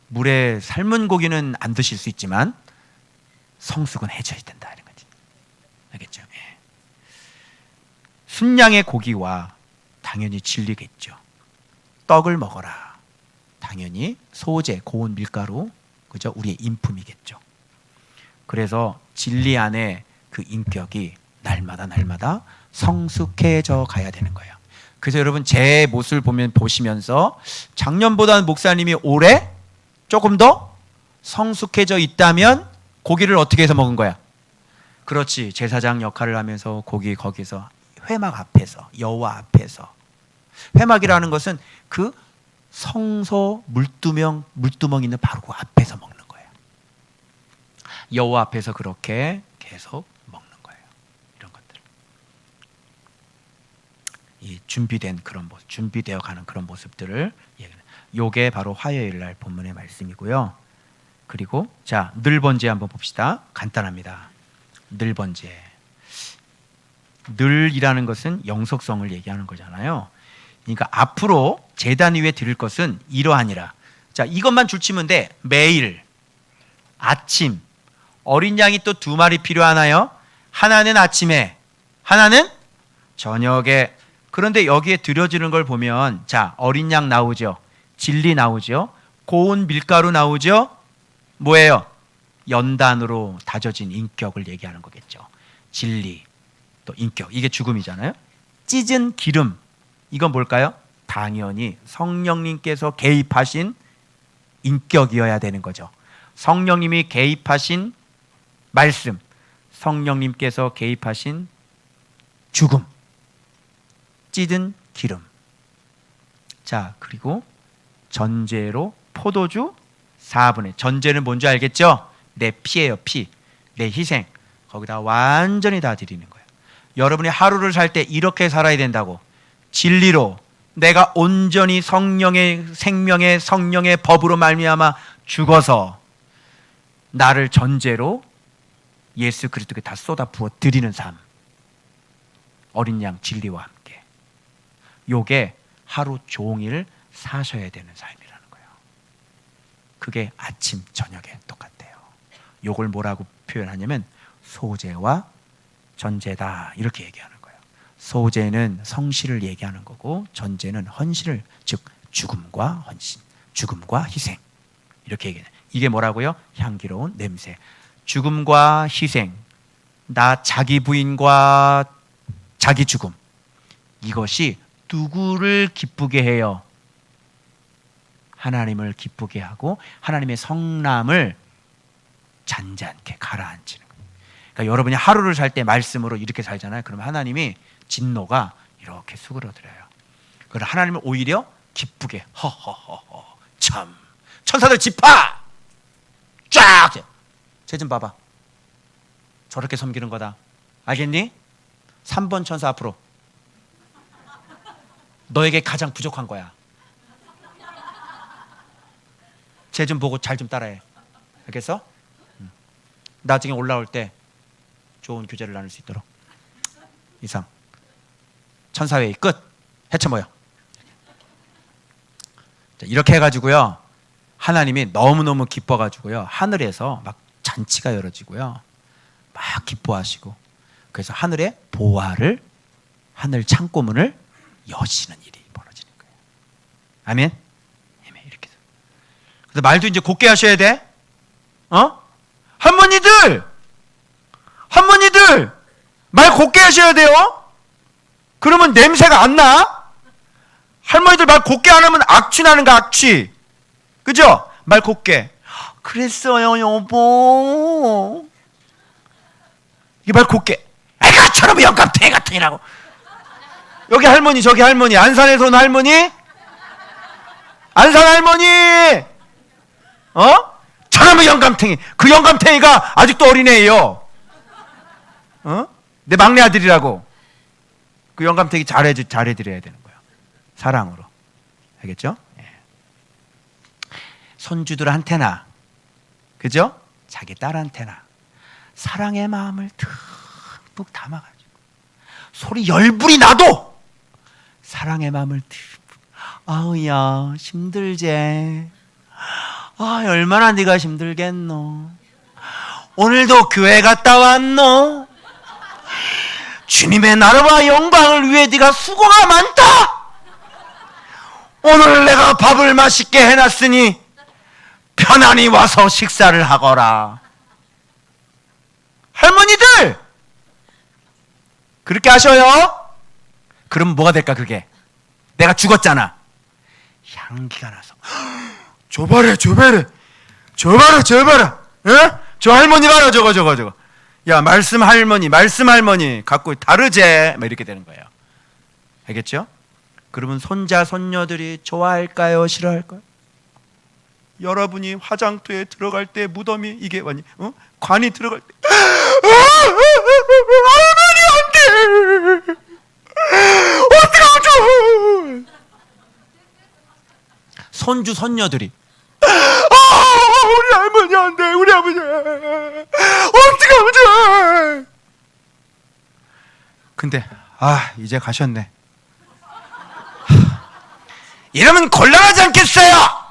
물에 삶은 고기는 안 드실 수 있지만 성숙은 해줘야 된다 이런 거지. 알겠죠? 예. 순양의 고기와 당연히 진리겠죠. 떡을 먹어라. 당연히 소재, 고운 밀가루, 그죠? 우리의 인품이겠죠. 그래서 진리 안에 그 인격이 날마다 성숙해져 가야 되는 거예요. 그래서 여러분, 제 모습을 보시면서 작년보다는 목사님이 올해 조금 더 성숙해져 있다면 고기를 어떻게 해서 먹은 거야? 그렇지. 제사장 역할을 하면서 고기 거기서 회막 앞에서, 여호와 앞에서. 회막이라는 것은 그 성소 물두멍 있는 바로 그 앞에서 먹는 거예요. 여호와 앞에서 그렇게 계속 먹는 거예요. 이런 것들. 이 준비된 그런 모습, 준비되어 가는 그런 모습들을 얘기하는. 요게 바로 화요일 날 본문의 말씀이고요. 그리고 자, 늘 번제 한번 봅시다. 간단합니다. 늘 번제. 늘이라는 것은 영속성을 얘기하는 거잖아요. 그러니까 앞으로 제단 위에 드릴 것은 이러하니라. 자, 이것만 줄치면 돼. 매일 아침 어린 양이 또 2마리 필요하나요? 하나는 아침에, 하나는 저녁에. 그런데 여기에 드려지는 걸 보면, 자, 어린 양 나오죠. 진리 나오죠. 고운 밀가루 나오죠. 뭐예요? 연단으로 다져진 인격을 얘기하는 거겠죠. 진리, 또 인격. 이게 죽음이잖아요. 찢은 기름. 이건 뭘까요? 당연히 성령님께서 개입하신 인격이어야 되는 거죠. 성령님이 개입하신 말씀, 성령님께서 개입하신 죽음, 찢은 기름. 자, 그리고 전제로 포도주 4분의. 전제는 뭔지 알겠죠? 내 피예요, 피. 내 희생. 거기다 완전히 다 드리는 거예요. 여러분이 하루를 살 때 이렇게 살아야 된다고. 진리로 내가 온전히 성령의 생명의 성령의 법으로 말미암아 죽어서 나를 전제로 예수 그리스도께 다 쏟아 부어 드리는 삶. 어린 양 진리와 함께. 요게 하루 종일 사셔야 되는 삶이라는 거예요. 그게 아침 저녁에 똑같대요. 요걸 뭐라고 표현하냐면 소재와 전제다 이렇게 얘기하는 거예요. 소재는 성실을 얘기하는 거고 전제는 헌신을, 즉 죽음과 헌신, 죽음과 희생 이렇게 얘기해요. 이게 뭐라고요? 향기로운 냄새. 죽음과 희생, 나 자기 부인과 자기 죽음, 이것이 누구를 기쁘게 해요? 하나님을 기쁘게 하고 하나님의 성람을 잔잔케 가라앉히는 거예요. 그러니까 여러분이 하루를 살 때 말씀으로 이렇게 살잖아요. 그러면 하나님이 진노가 이렇게 수그러들어요. 그래서 하나님을 오히려 기쁘게, 허허허허, 참 천사들 집합 쫙, 쟤 좀 봐봐, 저렇게 섬기는 거다, 알겠니? 3번 천사 앞으로, 너에게 가장 부족한 거야. 쟤 좀 보고 잘 좀 따라해. 알겠어? 나중에 올라올 때 좋은 교제를 나눌 수 있도록. 이상. 천사회의 끝. 해쳐 모여. 이렇게 해가지고요, 하나님이 너무너무 기뻐가지고요, 하늘에서 막 잔치가 열어지고요, 막 기뻐하시고, 그래서 하늘에 보화를, 하늘 창고문을 여시는 일이 벌어지는 거예요. 아멘. 이렇게. 그래서 말도 이제 곱게 하셔야 돼. 할머니들 말 곱게 하셔야 돼요. 그러면 냄새가 안 나. 할머니들 말 곱게 안 하면 악취 나는 거, 악취. 그죠? 말 곱게. 그랬어요 여보. 이게 말 곱게. 아이가 저놈의 영감탱이 같으니라고. 여기 할머니, 저기 할머니, 안산에서 온 할머니, 안산 할머니, 저놈의 영감탱이. 그 영감탱이가 아직도 어린애예요. 내 막내 아들이라고. 그 영감탱이 잘해드려야 되는 거예요. 사랑으로. 알겠죠? 예. 손주들한테나, 그죠? 자기 딸한테나 사랑의 마음을 듬뿍 담아가지고, 소리 열불이 나도 사랑의 마음을 듬뿍. 아우야 힘들제. 아 얼마나 네가 힘들겠노. 오늘도 교회 갔다 왔노. 주님의 나라와 영광을 위해 네가 수고가 많다. 오늘 내가 밥을 맛있게 해놨으니 편안히 와서 식사를 하거라. 할머니들 그렇게 하셔요. 그럼 뭐가 될까? 그게 내가 죽었잖아. 향기가 나서 저 봐라. 저 할머니 봐라. 저거. 야, 말씀 할머니 갖고 다르제. 막 이렇게 되는 거예요. 알겠죠? 그러면 손자 손녀들이 좋아할까요? 싫어할까요? 여러분이 화장터에 들어갈 때 무덤이 이게 뭐니? 관이 들어갈 때 할머니 안 돼. 어떡하죠? 손주 손녀들이 우리 할머니 안 돼. 우리 아버지 어떡하면 좋아. 근데 이제 가셨네. 이러면 곤란하지 않겠어요?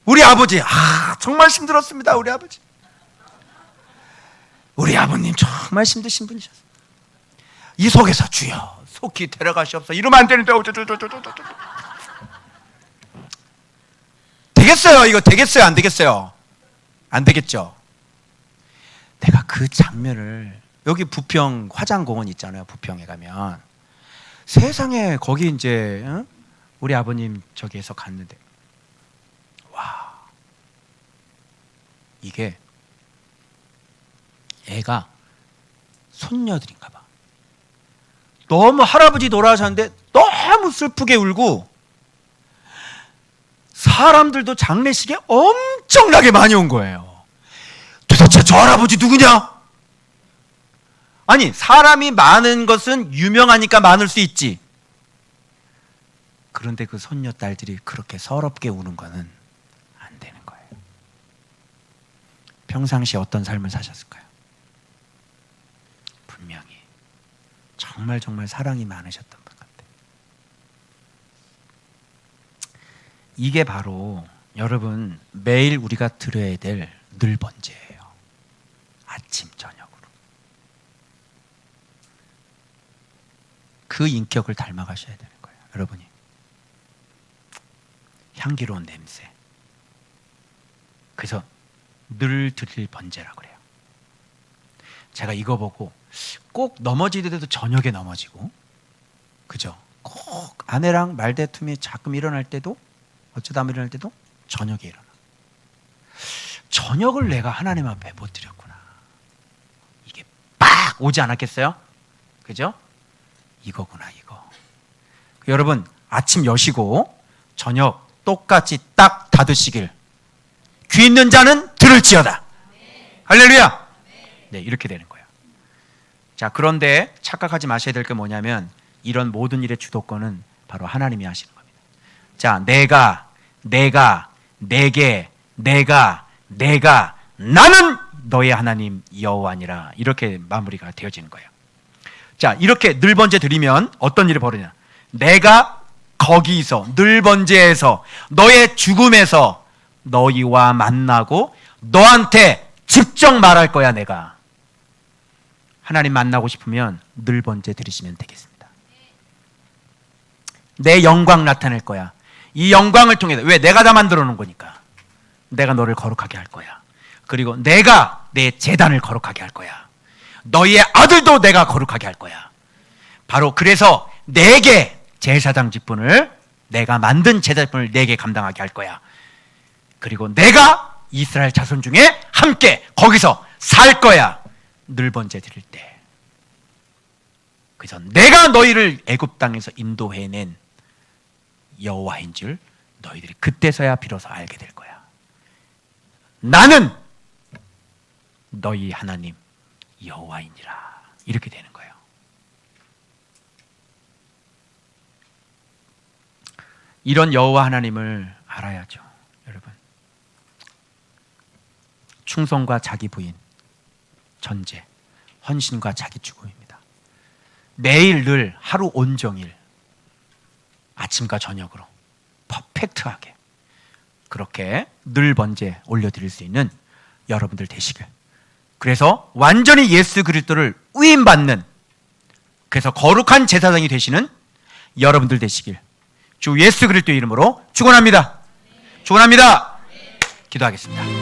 우리 아버지 정말 힘들었습니다. 우리 아버님 정말 힘드신 분이셨어요. 이 속에서 주여 속히 데려가시옵소서. 이러면 안 되는데 되겠어요? 이거 되겠어요? 안 되겠어요? 안 되겠죠? 내가 그 장면을, 여기 부평 화장공원 있잖아요. 부평에 가면 세상에 거기 이제 우리 아버님 저기에서 갔는데, 와, 이게 애가 손녀들인가 봐. 너무 할아버지 돌아가셨는데 너무 슬프게 울고, 사람들도 장례식에 엄청나게 많이 온 거예요. 도대체 저 할아버지 누구냐? 아니, 사람이 많은 것은 유명하니까 많을 수 있지. 그런데 그 손녀딸들이 그렇게 서럽게 우는 거는 안 되는 거예요. 평상시에 어떤 삶을 사셨을까요? 분명히 정말 사랑이 많으셨던 것 같아요. 이게 바로 여러분 매일 우리가 들어야 될 늘 번제예요. 아침 저녁으로. 그 인격을 닮아가셔야 되는 거예요. 여러분이. 향기로운 냄새. 그래서 늘 드릴 번제라고 그래요. 제가 이거 보고 꼭 넘어지더라도 저녁에 넘어지고, 그죠? 꼭 아내랑 말다툼이 가끔 일어날 때도, 어쩌다 한번 일어날 때도 저녁에 일어나. 저녁을 내가 하나님 앞에 못 드렸구나. 이게 빡 오지 않았겠어요? 그죠? 이거구나, 이거. 여러분, 아침 여시고 저녁 똑같이 딱 닫으시길. 귀 있는 자는 들을지어다. 할렐루야. 네, 이렇게 되는 거예요. 자, 그런데 착각하지 마셔야 될 게 뭐냐면 이런 모든 일의 주도권은 바로 하나님이 하시는 겁니다. 자, 내가 나는 너의 하나님 여호와니라. 이렇게 마무리가 되어지는 거예요. 자, 이렇게 늘 번제 드리면 어떤 일이 벌어지냐? 내가 거기서 늘 번제에서 너의 죽음에서 너희와 만나고 너한테 직접 말할 거야. 내가 하나님 만나고 싶으면 늘 번제 드리시면 되겠습니다. 내 영광 나타낼 거야. 이 영광을 통해서, 왜? 내가 다 만들어 놓은 거니까. 내가 너를 거룩하게 할 거야. 그리고 내가 내 제단을 거룩하게 할 거야. 너희의 아들도 내가 거룩하게 할 거야. 바로 그래서 내게 제사장 직분을, 내가 만든 제사 직분을 내게 감당하게 할 거야. 그리고 내가 이스라엘 자손 중에 함께 거기서 살 거야. 늘 번제 드릴 때. 그래서 내가 너희를 애굽 땅에서 인도해낸 여호와인 줄 너희들이 그때서야 비로소 알게 될 거야. 나는 너희 하나님 여호와이니라. 이렇게 되는 거예요. 이런 여호와 하나님을 알아야죠, 여러분. 충성과 자기 부인, 전제, 헌신과 자기 죽음입니다. 매일 늘 하루 온종일 아침과 저녁으로 퍼펙트하게 그렇게 늘 번제 올려드릴 수 있는 여러분들 되시길. 그래서 완전히 예수 그리스도를 위임받는, 그래서 거룩한 제사장이 되시는 여러분들 되시길 주 예수 그리스도 이름으로 축원합니다. 축원합니다. 기도하겠습니다.